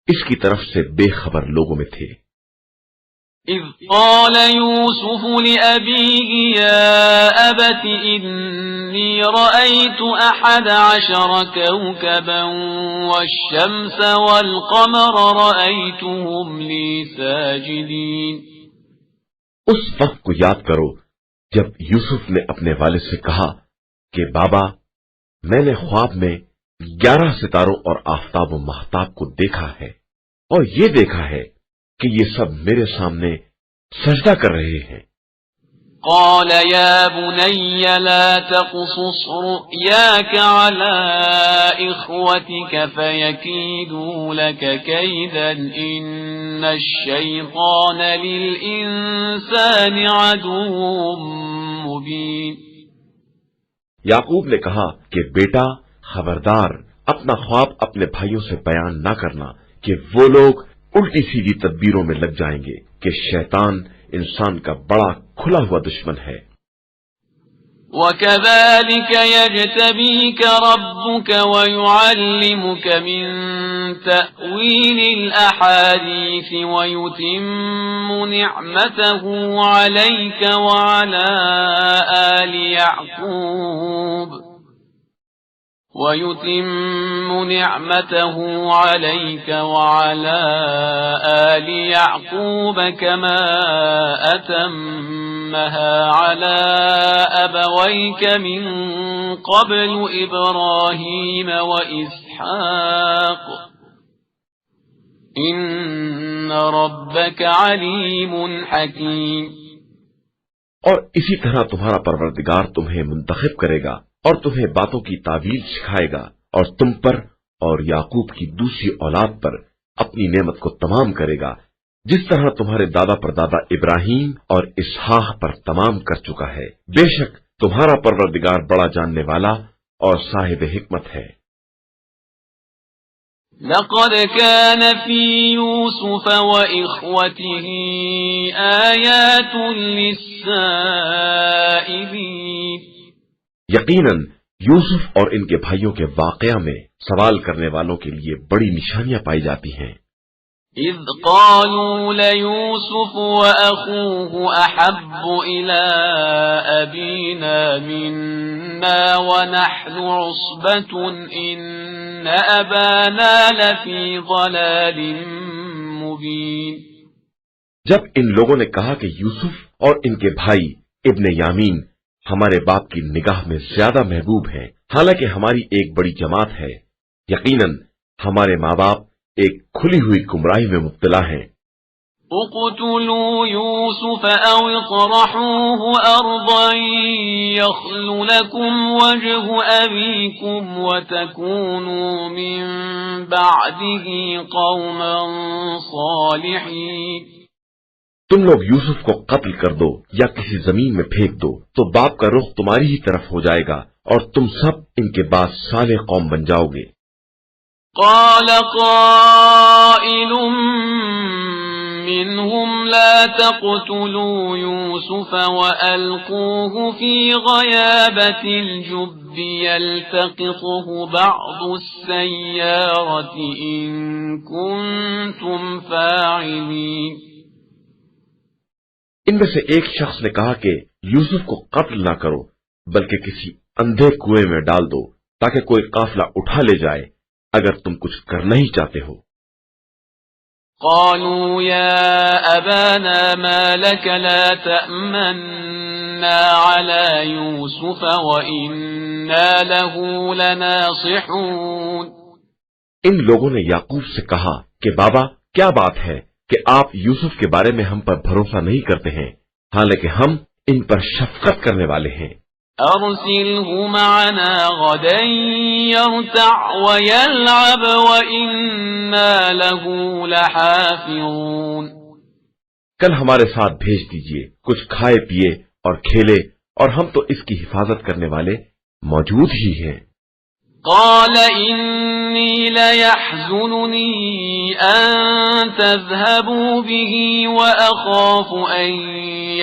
اس کی طرف سے بے خبر لوگوں میں تھے۔ إذ قال يوسف لأبيه يا أبت إني رأيت 11 كوكبا والشمس والقمر رأيتهم لي ساجدين. اس وقت کو یاد کرو جب یوسف نے اپنے والد سے کہا کہ بابا میں نے خواب میں 11 ستاروں اور آفتاب و مہتاب کو دیکھا ہے اور یہ دیکھا ہے کہ یہ سب میرے سامنے سجدہ کر رہے ہیں. قال يا بني لا تقصص رؤياك على إخوتك فيكيدوا لك كيدا إن الشيطان للإنسان عدو مبين. یعقوب نے کہا کہ بیٹا خبردار اپنا خواب اپنے بھائیوں سے بیان نہ کرنا کہ وہ لوگ الٹی سیدھی تدبیروں میں لگ جائیں گے کہ شیطان انسان کا بڑا کھلا ہوا دشمن ہے. وَكَذَلِكَ يَجْتَبِيكَ رَبُّكَ وَيُعَلِّمُكَ مِن تَأْوِيلِ الْأَحَادِيثِ وَيُتِمُّ نِعْمَتَهُ عَلَيْكَ وَعَلَى آلِ يَعْقُوبَ كَمَا أَتَمَّهَا عَلَى أَبَوَيْكَ مِن قَبْلُ إِبْرَاهِيمَ وَإِسْحَاقَ إِنَّ رَبَّكَ عَلِيمٌ حَكِيمٌ. اور اسی طرح تمہارا پروردگار تمہیں منتخب کرے گا اور تمہیں باتوں کی تعویل سکھائے گا اور تم پر اور یعقوب کی دوسری اولاد پر اپنی نعمت کو تمام کرے گا جس طرح تمہارے دادا پردادا ابراہیم اور اسحاق پر تمام کر چکا ہے. بے شک تمہارا پروردگار بڑا جاننے والا اور صاحب حکمت ہے. لقد كان في يوسف وإخوته آيات للسائلين. یقیناً یوسف اور ان کے بھائیوں کے واقعہ میں سوال کرنے والوں کے لیے بڑی نشانیاں پائی جاتی ہیں. إذ قالوا ليوسف وأخوه أحب إلى أبينا منا ونحن عصبة إن أبانا لفي ضلال مبين. جب ان لوگوں نے کہا کہ یوسف اور ان کے بھائی ابن یامین ہمارے باپ کی نگاہ میں زیادہ محبوب ہیں حالانکہ ہماری ایک بڑی جماعت ہے، یقیناً ہمارے ماں باپ ایک کھلی ہوئی گمراہی میں مبتلا ہیں. اقتلوا يوسف او اطرحوه ارضا يخل لكم وجه ابيكم وتكونوا من بعده قوما صالحين. تم لوگ یوسف کو قتل کر دو یا کسی زمین میں پھینک دو تو باپ کا رخ تمہاری ہی طرف ہو جائے گا اور تم سب ان کے بعد صالح قوم بن جاؤ گے. قال قائل منهم لا تقتلوا يوسف وألقوه في غيابة الجب يلتقطه بعض السيارة إن كنتم فاعلين. ان میں سے ایک شخص نے کہا کہ یوسف کو قتل نہ کرو بلکہ کسی اندھے کنویں میں ڈال دو تاکہ کوئی قافلہ اٹھا لے جائے اگر تم کچھ کرنا ہی چاہتے ہو. قالوا يا أبانا ما لك لا تأمنا على يوسف وإنا له لناصحون. ان لوگوں نے یعقوب سے کہا کہ بابا کیا بات ہے کہ آپ یوسف کے بارے میں ہم پر بھروسہ نہیں کرتے ہیں حالانکہ ہم ان پر شفقت کرنے والے ہیں. أرسله معنا غدا يرتع ويلعب وإنا له لحافظون. کل ہمارے ساتھ بھیج دیجئے، کچھ کھائے پیے اور کھیلے اور ہم تو اس کی حفاظت کرنے والے موجود ہی ہیں. قال إني ليحزنني أن تذهبوا به وأخاف أن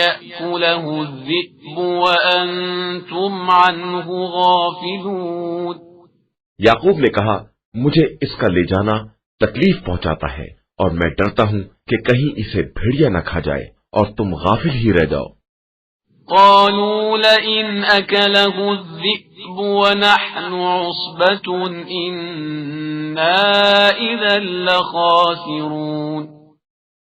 يأكله الذئب وأنتم عنه غافلون. یعقوب نے کہا مجھے اس کا لے جانا تکلیف پہنچاتا ہے اور میں ڈرتا ہوں کہ کہیں اسے بھیڑیا نہ کھا جائے اور تم غافل ہی رہ جاؤ۔ قالوا لئن أكله الذئب ونحن عصبة إنا إذا لخاسرون۔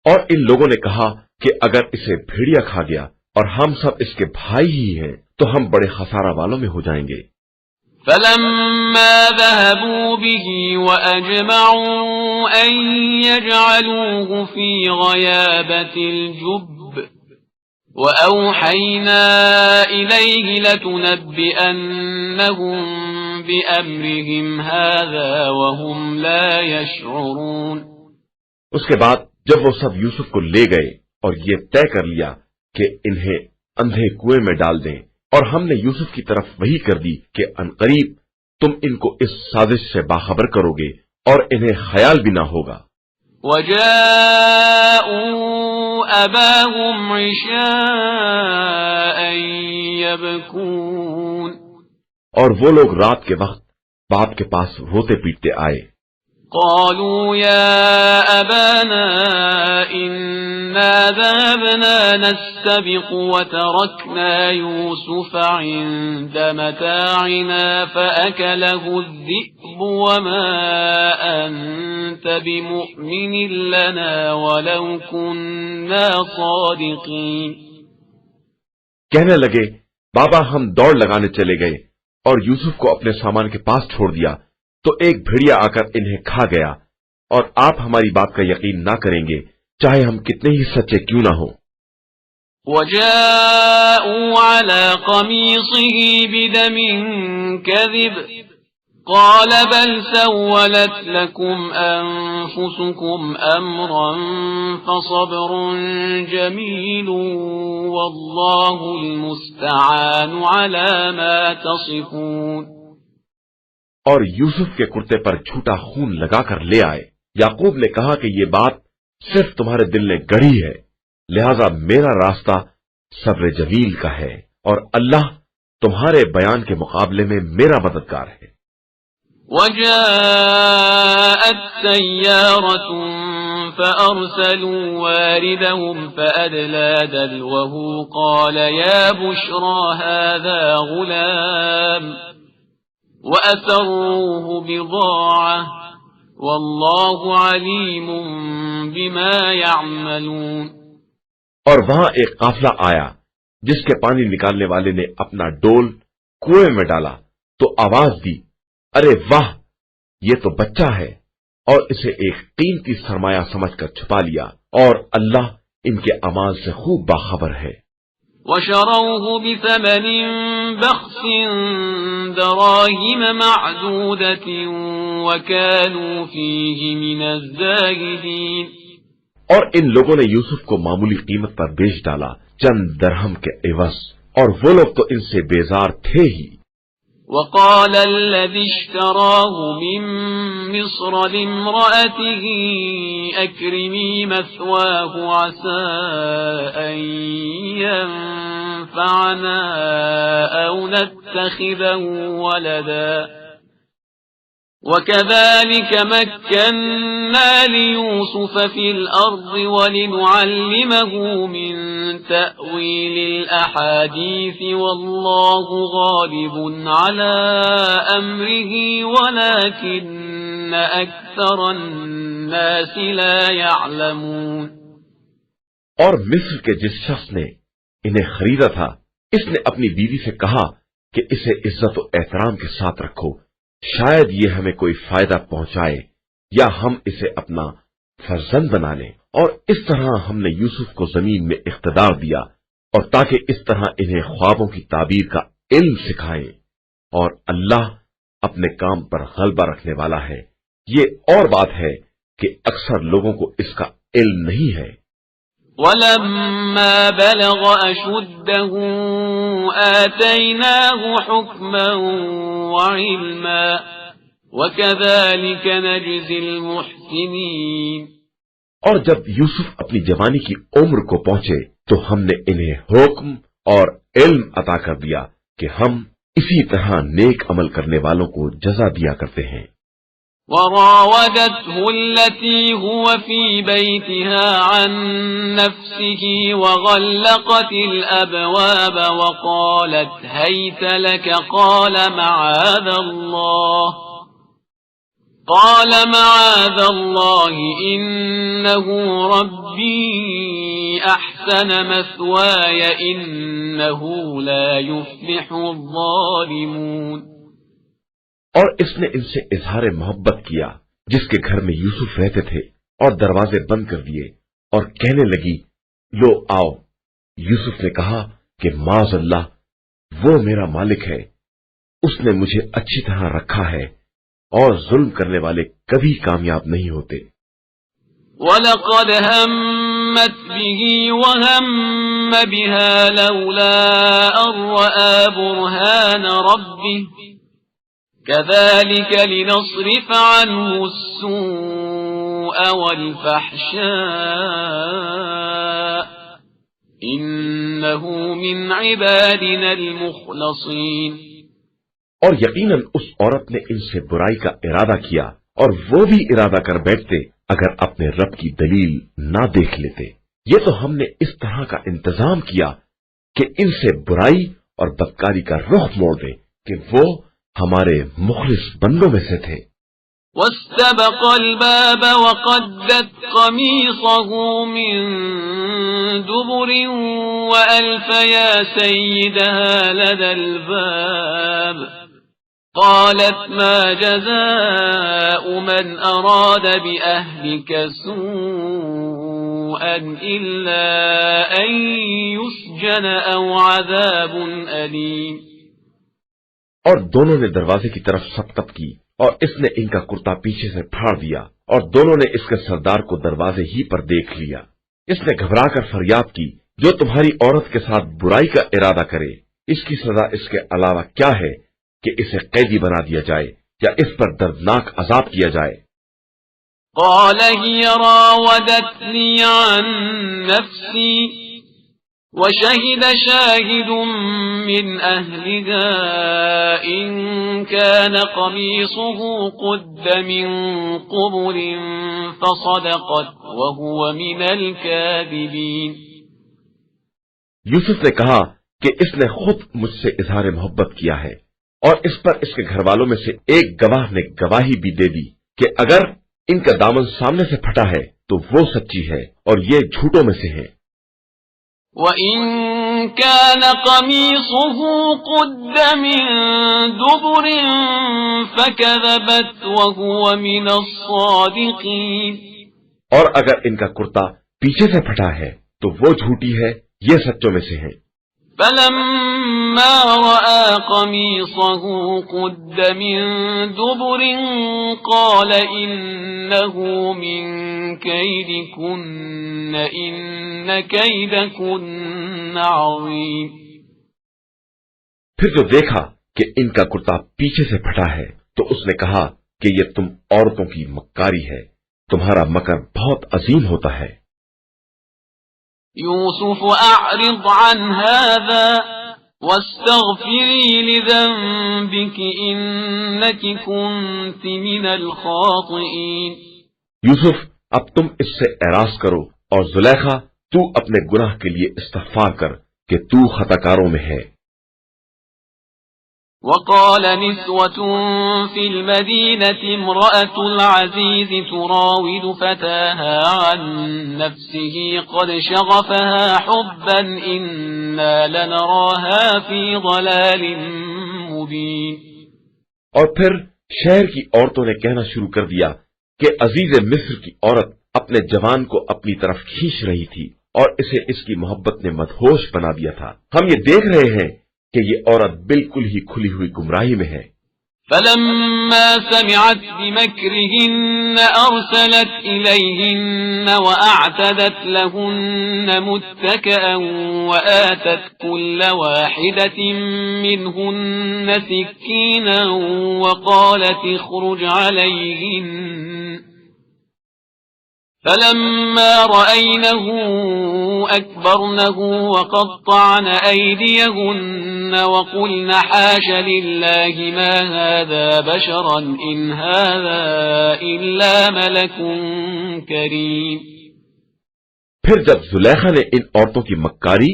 اور ان لوگوں نے کہا کہ اگر اسے بھیڑیا کھا گیا اور ہم سب اس کے بھائی ہی ہیں تو ہم بڑے خسارہ والوں میں ہو جائیں گے۔ فلما ذهبوا به وأجمعوا أن يجعلوه في غيابة الجب وأوحينا إليه لتنبئنهم بأمرهم هذا وهم لا يشعرون۔ اس کے بعد جب وہ سب یوسف کو لے گئے اور یہ طے کر لیا کہ انہیں اندھے کنویں میں ڈال دیں، اور ہم نے یوسف کی طرف وحی کر دی کہ عنقریب تم ان کو اس سازش سے باخبر کرو گے اور انہیں خیال بھی نہ ہوگا۔ وَجَاءُوا أَبَاهُمْ عِشَاءً يَبْكُونَ۔ اور وہ لوگ رات کے وقت باپ کے پاس روتے پیٹتے آئے۔ قالوا يا أبانا إنا ذهبنا نستبق وتركنا يوسف عند متاعنا فأكله الذئب وما أنت بمؤمن لنا ولو كنا صادقين۔ کہنے لگے بابا ہم دوڑ لگانے چلے گئے اور یوسف کو اپنے سامان کے پاس چھوڑ دیا تو ایک بھیڑیا آ کر انہیں کھا گیا، اور آپ ہماری بات کا یقین نہ کریں گے چاہے ہم کتنے ہی سچے کیوں نہ ہوں۔ وَجَاءُوا عَلَى قَمِيصِهِ بِدَمٍ كَذِبٍ قَالَ بَلْ سَوَّلَتْ لَكُمْ أَنفُسُكُمْ أَمْرًا فَصَبْرٌ جَمِيلٌ وَاللَّهُ الْمُسْتَعَانُ عَلَى مَا تَصِفُونَ۔ اور یوسف کے کرتے پر جھوٹا خون لگا کر لے آئے۔ یعقوب نے کہا کہ یہ بات صرف تمہارے دل نے گڑھی ہے، لہذا میرا راستہ صبر جمیل کا ہے اور اللہ تمہارے بیان کے مقابلے میں میرا مددگار ہے۔ وَجَاءَتْ سَيَّارَةٌ فَأَرْسَلُوا وَارِدَهُمْ فَأَدْلَى دَلْوَهُ قَالَ يَا بُشْرَى هَذَا غُلَامٌ وَأَسَرُّوهُ بِضَاعَةً وَاللَّهُ عَلِيمٌ بِمَا يَعْمَلُونَ۔ اور وہاں ایک قافلہ آیا جس کے پانی نکالنے والے نے اپنا ڈول کنویں میں ڈالا تو آواز دی، ارے واہ، یہ تو بچہ ہے، اور اسے ایک قیمتی سرمایہ سمجھ کر چھپا لیا، اور اللہ ان کے اعمال سے خوب باخبر ہے۔ وَشَرَوْهُ بِثَمَنٍ بَخْسٍ دَرَاهِمَ مَعْدُودَةٍ وَكَانُوا فِيهِ مِنَ الزَّاهِدِينَ۔ اور ان لوگوں نے یوسف کو معمولی قیمت پر بیچ ڈالا، چند درہم کے عوض، اور وہ لوگ تو ان سے بیزار تھے ہی۔ وقال الذي اشتراه من مصر لامرأته أكرمي مثواه عسى أن ينفعنا أو نتخذه ولدا وكذلك مكنا ليوسف في الأرض ولنعلمه من تأويل الأحاديث والله غالب على أمره ولكن أكثر الناس لا يعلمون۔ اور مصر کے جس شخص نے انہیں خریدا تھا اس نے اپنی بیوی سے کہا کہ اسے عزت و احترام کے ساتھ رکھو، شاید یہ ہمیں کوئی فائدہ پہنچائے یا ہم اسے اپنا فرزند بنا لیں۔ اور اس طرح ہم نے یوسف کو زمین میں اقتدار دیا، اور تاکہ اس طرح انہیں خوابوں کی تعبیر کا علم سکھائیں، اور اللہ اپنے کام پر غلبہ رکھنے والا ہے۔ یہ اور بات ہے کہ اکثر لوگوں کو اس کا علم نہیں ہے۔ وَلَمَّا بَلَغَ أَشُدَّهُ آتَيْنَاهُ حُكْمًا وَعِلْمًا وَكَذَلِكَ نَجْزِي الْمُحْسِنِينَ۔ اور جب یوسف اپنی جوانی کی عمر کو پہنچے تو ہم نے انہیں حکم اور علم عطا کر دیا کہ ہم اسی طرح نیک عمل کرنے والوں کو جزا دیا کرتے ہیں۔ وراودته التي هو في بيتها عن نفسه وغلقت الأبواب وقالت هيت لك قال معاذ الله إنه ربي أحسن مثواي إنه لا يفلح الظالمون۔ اور اس نے ان سے اظہار محبت کیا جس کے گھر میں یوسف رہتے تھے، اور دروازے بند کر دیے، اور کہنے لگی لو آؤ۔ یوسف نے کہا کہ معاذ اللہ، وہ میرا مالک ہے، اس نے مجھے اچھی طرح رکھا ہے، اور ظلم کرنے والے کبھی کامیاب نہیں ہوتے۔ وَلَقَدْ هَمَّتْ بِهِ وَهَمَّ بِهَا لَوْلَا أَن رَّأَىٰ بُرْهَانَ رَبِّهِ كَذَلِكَ لِنَصْرِفَ عَنْهُ السُّوءَ وَالْفَحْشَاءَ إِنَّهُ مِنْ عِبَادِنَا الْمُخْلَصِينَ۔ اور یقیناً اس عورت نے ان سے برائی کا ارادہ کیا، اور وہ بھی ارادہ کر بیٹھتے اگر اپنے رب کی دلیل نہ دیکھ لیتے۔ یہ تو ہم نے اس طرح کا انتظام کیا کہ ان سے برائی اور بدکاری کا رخ موڑ دے کہ وہ ہمارے مخلص بندوں میں سے تھے۔ واستبق الباب وقدت قميصه من دبر وألف يا سيدها لدى الباب قالت ما جزاء من أراد بأهلك سوءا إلا أن يسجن أو عذاب أليم۔ اور دونوں نے دروازے کی طرف سبقت کی، اور اس نے ان کا کرتا پیچھے سے پھاڑ دیا، اور دونوں نے اس کے سردار کو دروازے ہی پر دیکھ لیا۔ اس نے گھبرا کر فریاد کی، جو تمہاری عورت کے ساتھ برائی کا ارادہ کرے، اس کی سزا اس کے علاوہ کیا ہے کہ اسے قیدی بنا دیا جائے یا اس پر دردناک عذاب کیا جائے۔ قال هي راودتني عن نفسي وشهد شاهد من أهلها إن كان قميصه قد من قبل فصدقت وهو من الكاذبين۔ یوسف نے کہا کہ اس نے خود مجھ سے اظہار محبت کیا ہے، اور اس پر اس کے گھر والوں میں سے ایک گواہ نے گواہی بھی دے دی کہ اگر ان کا دامن سامنے سے پھٹا ہے تو وہ سچی ہے اور یہ جھوٹوں میں سے ہے۔ وَإِن كَانَ قَمِيصُهُ قُدَّ مِن دُبُرٍ فَكَذَبَتْ وَهُوَ مِنَ الصَّادِقِينَ۔ اور اگر ان کا کرتا پیچھے سے پھٹا ہے تو وہ جھوٹی ہے، یہ سچوں میں سے ہیں۔ فَلَمَّا رَأَىٰ قَمِيصَهُ قُدَّ مِن دُبُرٍ قَالَ إِنَّهُ مِن كَيْدِكُنَّ إِنَّ كَيْدَكُنَّ عَظِيمٌ۔ پھر جو دیکھا کہ ان کا کرتا پیچھے سے پھٹا ہے تو اس نے کہا کہ یہ تم عورتوں کی مکاری ہے، تمہارا مکر بہت عظیم ہوتا ہے۔ يوسف أعرض عن هذا واستغفري لذنبك إنك كنت من الخاطئين۔ یوسف اب تم اس سے اعراض کرو، اور زلیخا تو اپنے گناہ کے لیے استغفار کر کہ تو خطاکاروں میں ہے۔ وقال نسوة في المدينة امرأة العزيز تراود فتاها عن نفسه قد شغفها حبا إنا لنراها في ضلال مبين۔ اور پھر شہر کی عورتوں نے کہنا شروع کر دیا کہ عزیز مصر کی عورت اپنے جوان کو اپنی طرف کھینچ رہی تھی، اور اسے اس کی محبت نے مدہوش بنا دیا تھا۔ ہم یہ دیکھ رہے ہیں کہ یہ عورت بالکل ہی کھلی ہوئی گمراہی میں ہے۔ فلما سمعت بمكرهن أرسلت إليهن وأعتدت لهن متكئا وآتت كل واحدة منهن سكينا وقالت اخرج عليهن فلما رأينه أكبرنه وقطعن أيديهن وقلن حاش لله ما هذا بشرا إن هذا إلا ملك كريم. پھر جب زلیخا نے ان عورتوں کی مکاری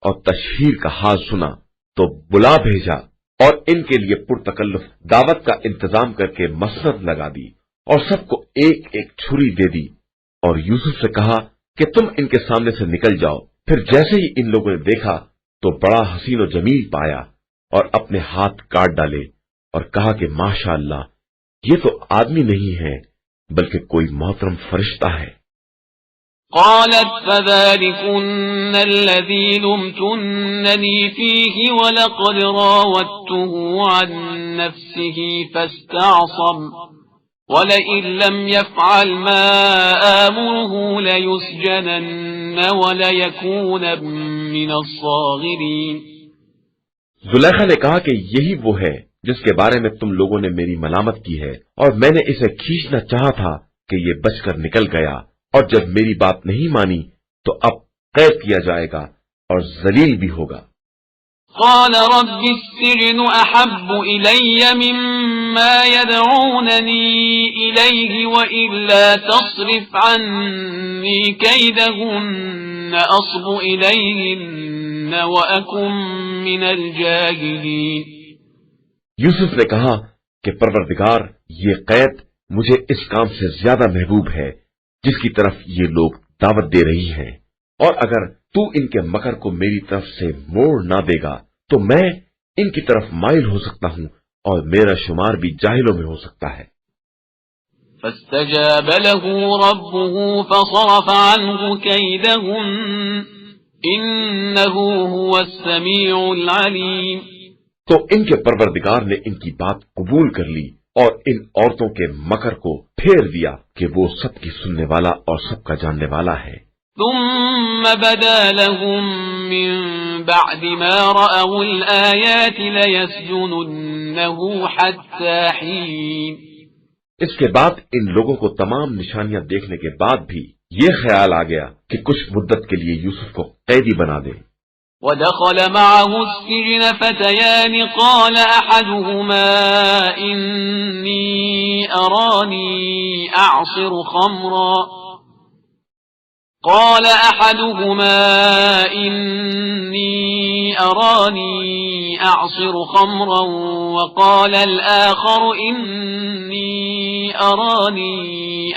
اور تشہیر کا حال سنا تو بلا بھیجا اور ان کے لیے پرتکلف دعوت کا انتظام کر کے مسند لگا دی اور سب کو ایک ایک چھری دے دی اور یوسف سے کہا کہ تم ان کے سامنے سے نکل جاؤ. پھر جیسے ہی ان لوگوں نے دیکھا تو بڑا حسین و جمیل پایا اور اپنے ہاتھ کاٹ ڈالے اور کہا کہ ماشاء اللہ یہ تو آدمی نہیں ہے بلکہ کوئی محترم فرشتہ ہے. قالت فذلكن الذي لمتنني فيه ولقد راودته عن نفسه فاستعصم وَلَئِن لَّمْ يَفْعَلْ مَا آمُرُهُ لَيُسْجَنَنَّ وَلَيَكُونًا مِّنَ الصَّاغِرِينَ. زلیخا نے کہا کہ یہی وہ ہے جس کے بارے میں تم لوگوں نے میری ملامت کی ہے اور میں نے اسے کھینچنا چاہا تھا کہ یہ بچ کر نکل گیا اور جب میری بات نہیں مانی تو اب قید کیا جائے گا اور ذلیل بھی ہوگا. قال رب السجن أحب إلي مما يدعونني إليه وإلا تصرف عني كيدهن أصب إليهن وأكن من الجاهلين. یوسف نے کہا کہ پروردگار یہ قید مجھے اس کام سے زیادہ محبوب ہے جس کی طرف یہ لوگ دعوت دے رہی ہیں اور اگر تو ان کے مکر کو میری طرف سے موڑ نہ دے گا تو میں ان کی طرف مائل ہو سکتا ہوں اور میرا شمار بھی جاہلوں میں ہو سکتا ہے. فاستجاب له ربه فصرف عنه كيدهن إنه هو السميع العليم. تو ان کے پروردگار نے ان کی بات قبول کر لی اور ان عورتوں کے مکر کو پھیر دیا کہ وہ سب کی سننے والا اور سب کا جاننے والا ہے. ثم بدا لهم من بعد ما رأوا الآيات ليسجننه حتى حين. اس کے بعد ان لوگوں کو تمام نشانیاں دیکھنے کے بعد بھی یہ خیال آ گیا کہ کچھ مدت کے لیے یوسف کو قیدی بنا دیں. ودخل معه السجن فتيان قال أحدهما إني أراني أعصر خمرا وقال الآخر إني أراني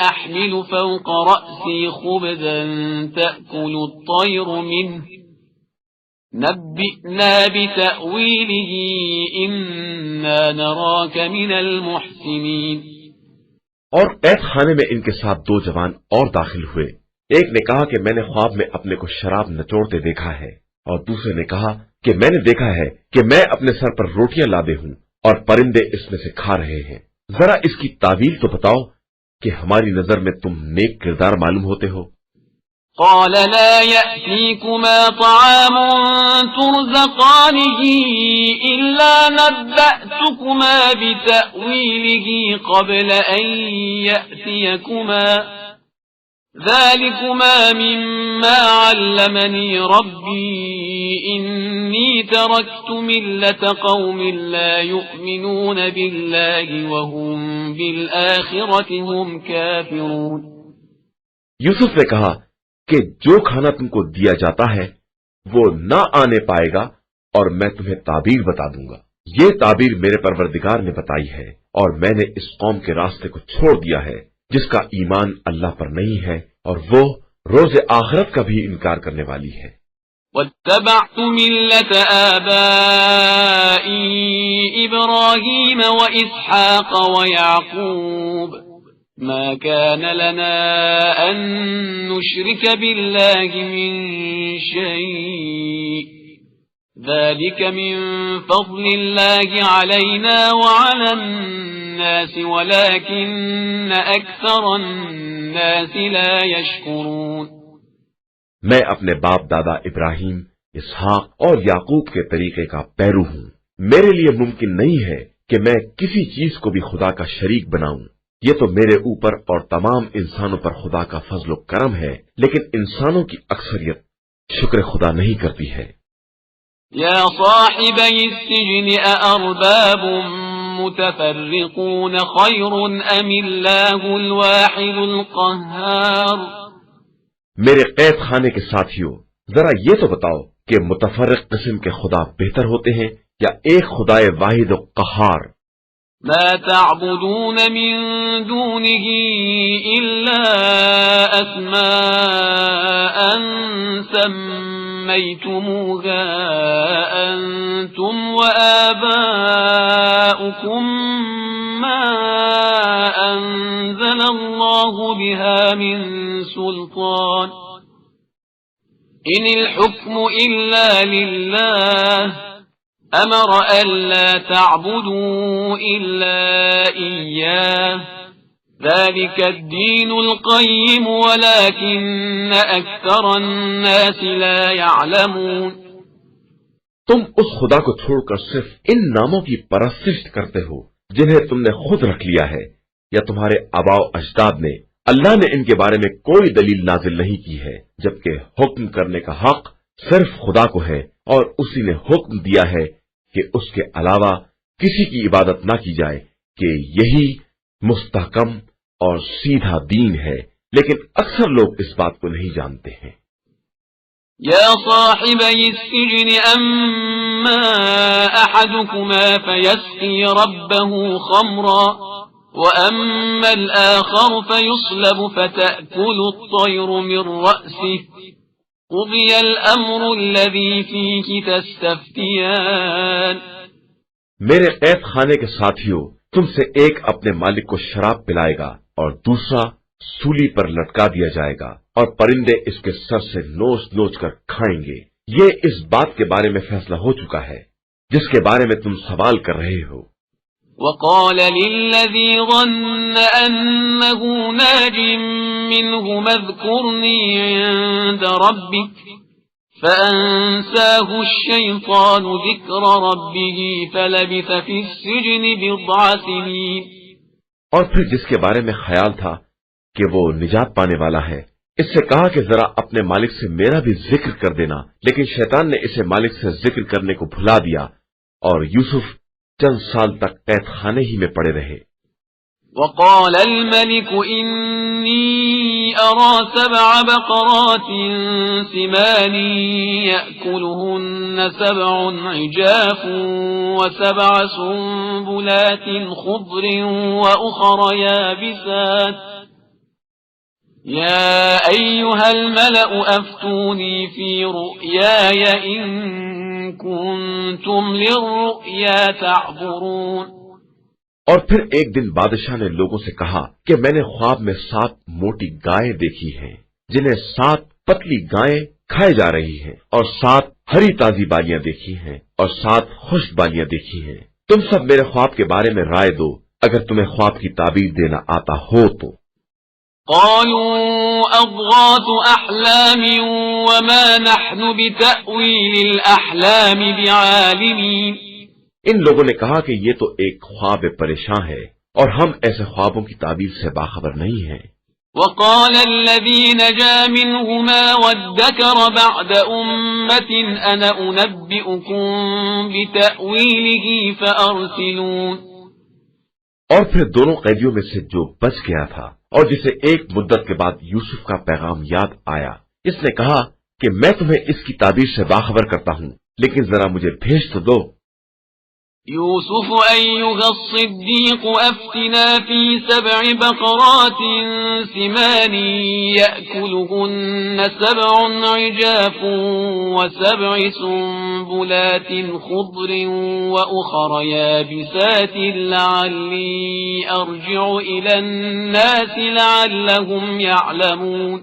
أحمل فوق رأسي خبزا تأكل الطير منه نبئنا بتأويله إنا نراك من المحسنين. اور قید خانے میں ان کے ساتھ دو جوان اور داخل ہوئے. ایک نے کہا کہ میں نے خواب میں اپنے کو شراب نچوڑتے دیکھا ہے اور دوسرے نے کہا کہ میں نے دیکھا ہے کہ میں اپنے سر پر روٹیاں لادے ہوں اور پرندے اس میں سے کھا رہے ہیں. ذرا اس کی تعویل تو بتاؤ کہ ہماری نظر میں تم نیک کردار معلوم ہوتے ہو. قال لا يأتيكما طعام ترزقانه إلا نبأتكما بتأويله قبل أن يأتيكما ذلكما مما علمني ربي إني تركت ملة قوم لا يؤمنون بالله وهم بالآخرة هم كافرون. یوسف نے کہا کہ جو کھانا تم کو دیا جاتا ہے وہ نہ آنے پائے گا اور میں تمہیں تعبیر بتا دوں گا. یہ تعبیر میرے پروردگار نے بتائی ہے اور میں نے اس قوم کے راستے کو چھوڑ دیا ہے جس کا ایمان اللہ پر نہیں ہے اور وہ روز آخرت کا بھی انکار کرنے والی ہے. واتبعت ملة آبائي إبراهيم وإسحاق ويعقوب ما كان لنا أن نشرك بالله من شيء ذلك من فضل الله علينا وعلى الناس ولكن أكثر الناس لا يشكرون. میں اپنے باپ دادا ابراہیم، اسحاق اور یعقوب کے طریقے کا پیرو ہوں. میرے لیے ممکن نہیں ہے کہ میں کسی چیز کو بھی خدا کا شریک بناؤں. یہ تو میرے اوپر اور تمام انسانوں پر خدا کا فضل و کرم ہے، لیکن انسانوں کی اکثریت شکر خدا نہیں کرتی ہے۔ يا صاحبي السجن أأرباب متفرقون خير أم الله الواحد القهار؟ میرے قید خانے کے ساتھیوں، ذرا یہ تو بتاؤ کہ متفرق قسم کے خدا بہتر ہوتے ہیں یا ایک خدائے واحد و قہار؟ ما تعبدون من دونه إلا أسماء سميتموها أنتم وآباؤكم ما أنزل الله بها من سلطان إن الحكم إلا لله أمر ألا تعبدوا إلا إياه ذلك الدين القيم ولكن أكثر الناس لا يعلمون۔ تم اس خدا کو چھوڑ کر صرف ان ناموں کی پرستش کرتے ہو جنہیں تم نے خود رکھ لیا ہے یا تمہارے آباء و اجداد نے۔ اللہ نے ان کے بارے میں کوئی دلیل نازل نہیں کی ہے، جبکہ حکم کرنے کا حق صرف خدا کو ہے، اور اسی نے حکم دیا ہے کہ اس کے علاوہ کسی کی عبادت نہ کی جائے، کہ یہی مستحکم اور سیدھا دین ہے، لیکن اکثر لوگ اس بات کو نہیں جانتے ہیں۔ يا صاحبي السجن أما أحدكما فيسقي ربه خمرا وأما الآخر فيصلب فتأكل الطير من رأسه قضي الأمر الذي فيه تستفتيان۔ میرے قید خانے کے ساتھیوں، تم سے ایک اپنے مالک کو شراب پلائے گا اور دوسرا سولی پر لٹکا دیا جائے گا، اور پرندے اس کے سر سے نوچ نوچ کر کھائیں گے۔ یہ اس بات کے بارے میں فیصلہ ہو چکا ہے جس کے بارے میں تم سوال کر رہے ہو۔ وقال للذي ظن أنه ناج منه اذكرني عند ربك فأنساه الشيطان ذكر ربه فلبث في السجن بضع سنين۔ اور پھر جس کے بارے میں خیال تھا کہ وہ نجات پانے والا ہے، اس سے کہا کہ ذرا اپنے مالک سے میرا بھی ذکر کر دینا، لیکن شیطان نے اسے مالک سے ذکر کرنے کو بھلا دیا، اور یوسف چند سال تک قید خانے ہی میں پڑے رہے۔ وقال الملك إني أرى 7 بقرات سمان يأكلهن 7 عجاف و7 سنبلات خضر وأخر يابسات يا أيها الملأ أفتوني في رؤياي إن كنتم للرؤيا تعبرون۔ اور پھر ایک دن بادشاہ نے لوگوں سے کہا کہ میں نے خواب میں 7 موٹی گائیں دیکھی ہیں جنہیں 7 پتلی گائیں کھائے جا رہی ہیں، اور 7 ہری تازی بالیاں دیکھی ہیں اور 7 خشک بالیاں دیکھی ہیں۔ تم سب میرے خواب کے بارے میں رائے دو اگر تمہیں خواب کی تعبیر دینا آتا ہو تو۔ قالوا أضغاث أحلام وما نحن بتأويل الأحلام بعالمين۔ ان لوگوں نے کہا کہ یہ تو ایک خواب پریشاں ہے اور ہم ایسے خوابوں کی تعبیر سے باخبر نہیں ہیں۔ وقال الذي نجا منهما وادكر بعد أمة أنا أنبئكم بتأويله فأرسلون۔ اور پھر دونوں قیدیوں میں سے جو بچ گیا تھا اور جسے ایک مدت کے بعد یوسف کا پیغام یاد آیا، اس نے کہا کہ میں تمہیں اس کی تعبیر سے باخبر کرتا ہوں، لیکن ذرا مجھے بھیج تو دو۔ يوسف أيها الصديق أفتنا في 7 بقرات سمان يأكلهن 7 عجاف و7 سنبلات خضر وأخر يابسات لعلي أرجع إلى الناس لعلهم يعلمون۔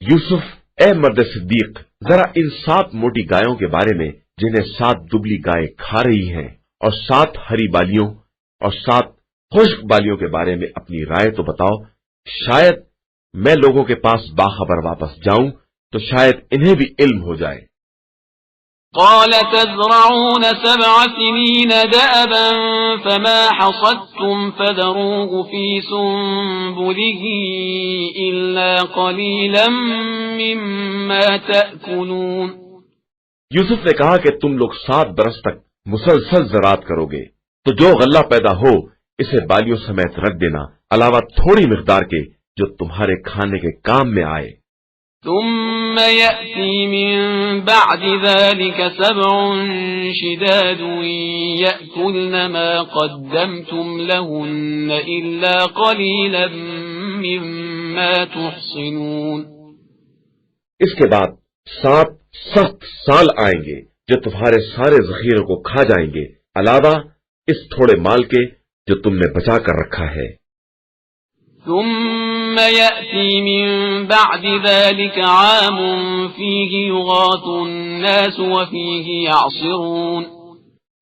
یوسف، اے مرد صدیق، ذرا ان 7 موٹی گایوں کے بارے میں جنہیں 7 دبلی گائیں کھا رہی ہیں اور 7 ہری بالیوں اور 7 خشک بالیوں کے بارے میں اپنی رائے تو بتاؤ، شاید میں لوگوں کے پاس باخبر واپس جاؤں تو شاید انہیں بھی علم ہو جائے۔ قال تزرعون 7 سنين دأبا فما حصدتم فذروه في سنبله إلا قليلا مما تأكلون۔ یوسف نے کہا کہ تم لوگ 7 برس تک مسلسل زراعت کرو گے، تو جو غلہ پیدا ہو اسے بالیوں سمیت رکھ دینا، علاوہ تھوڑی مقدار کے جو تمہارے کھانے کے کام میں آئے۔ ثم يأتي من بعد ذلك 7 شداد يأكلن ما قدمتم لهن إلا قليلا مما تحصنون۔ اس کے بعد 7 سخت سال آئیں گے جو تمہارے سارے ذخیروں کو کھا جائیں گے، علاوہ اس تھوڑے مال کے جو تم نے بچا کر رکھا ہے۔ ثم يأتي من بعد ذلك عام فيه يغاث الناس وفيه يعصرون۔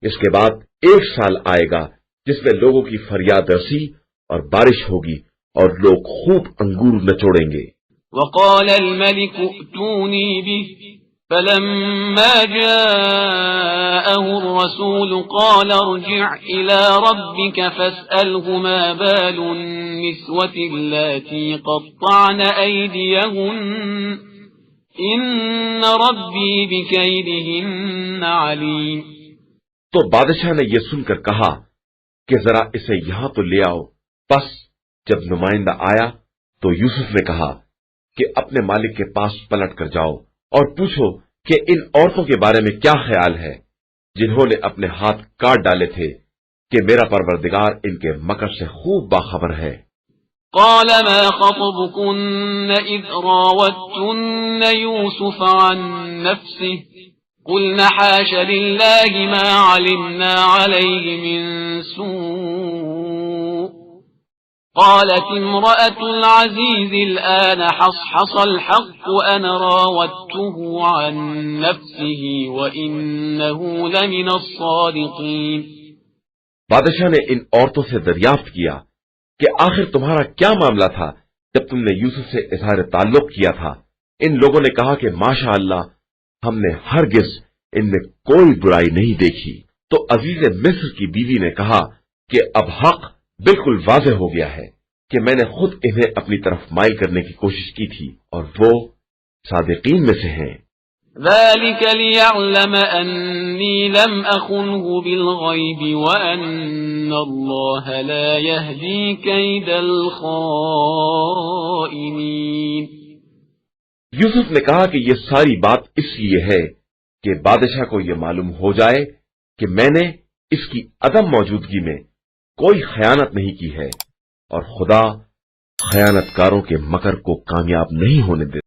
اس کے بعد 1 سال آئے گا جس میں لوگوں کی فریاد رسی اور بارش ہوگی اور لوگ خوب انگور نچوڑیں گے۔ وقال الملك ائتوني به فلما جاءه الرسول قال ارجع إلى ربك فاسأله ما بال النسوة اللاتي قطعن أيديهن إن ربي بكيدهن عليم۔ تو بادشاہ نے یہ سن کر کہا کہ ذرا اسے یہاں تو لے آؤ۔ پس جب نمائندہ آیا تو یوسف نے کہا کہ اپنے مالک کے پاس پلٹ کر جاؤ اور پوچھو کہ ان عورتوں کے بارے میں کیا خیال ہے جنہوں نے اپنے ہاتھ کاٹ ڈالے تھے، کہ میرا پروردگار ان کے مکر سے خوب باخبر ہے۔ قال ما خطبكن إذ راوتن يوسف عن نفسه قلنا حاش لله ما علمنا عليه من سوء قالت امرأة العزيز الآن حصحص الحق أنا راودته عن نفسه وإنه لمن الصادقين۔ بادشاہ نے ان عورتوں سے دریافت کیا کہ آخر تمہارا کیا معاملہ تھا جب تم نے یوسف سے اظہار تعلق کیا تھا۔ ان لوگوں نے کہا کہ ماشاء اللہ ہم نے ہرگز ان میں کوئی برائی نہیں دیکھی۔ تو عزیز مصر کی بیوی نے کہا کہ اب حق بالکل واضح ہو گیا ہے کہ میں نے خود انہیں اپنی طرف مائل کرنے کی کوشش کی تھی اور وہ صادقین میں سے ہیں۔ ذلك ليعلم أني لم أخنه بالغيب وأن الله لا يهدي كيد الخائنين۔ یوسف نے کہا کہ یہ ساری بات اس لیے ہے کہ بادشاہ کو یہ معلوم ہو جائے کہ میں نے اس کی عدم موجودگی میں کوئی خیانت نہیں کی ہے، اور خدا خیانت کاروں کے مکر کو کامیاب نہیں ہونے دیتا۔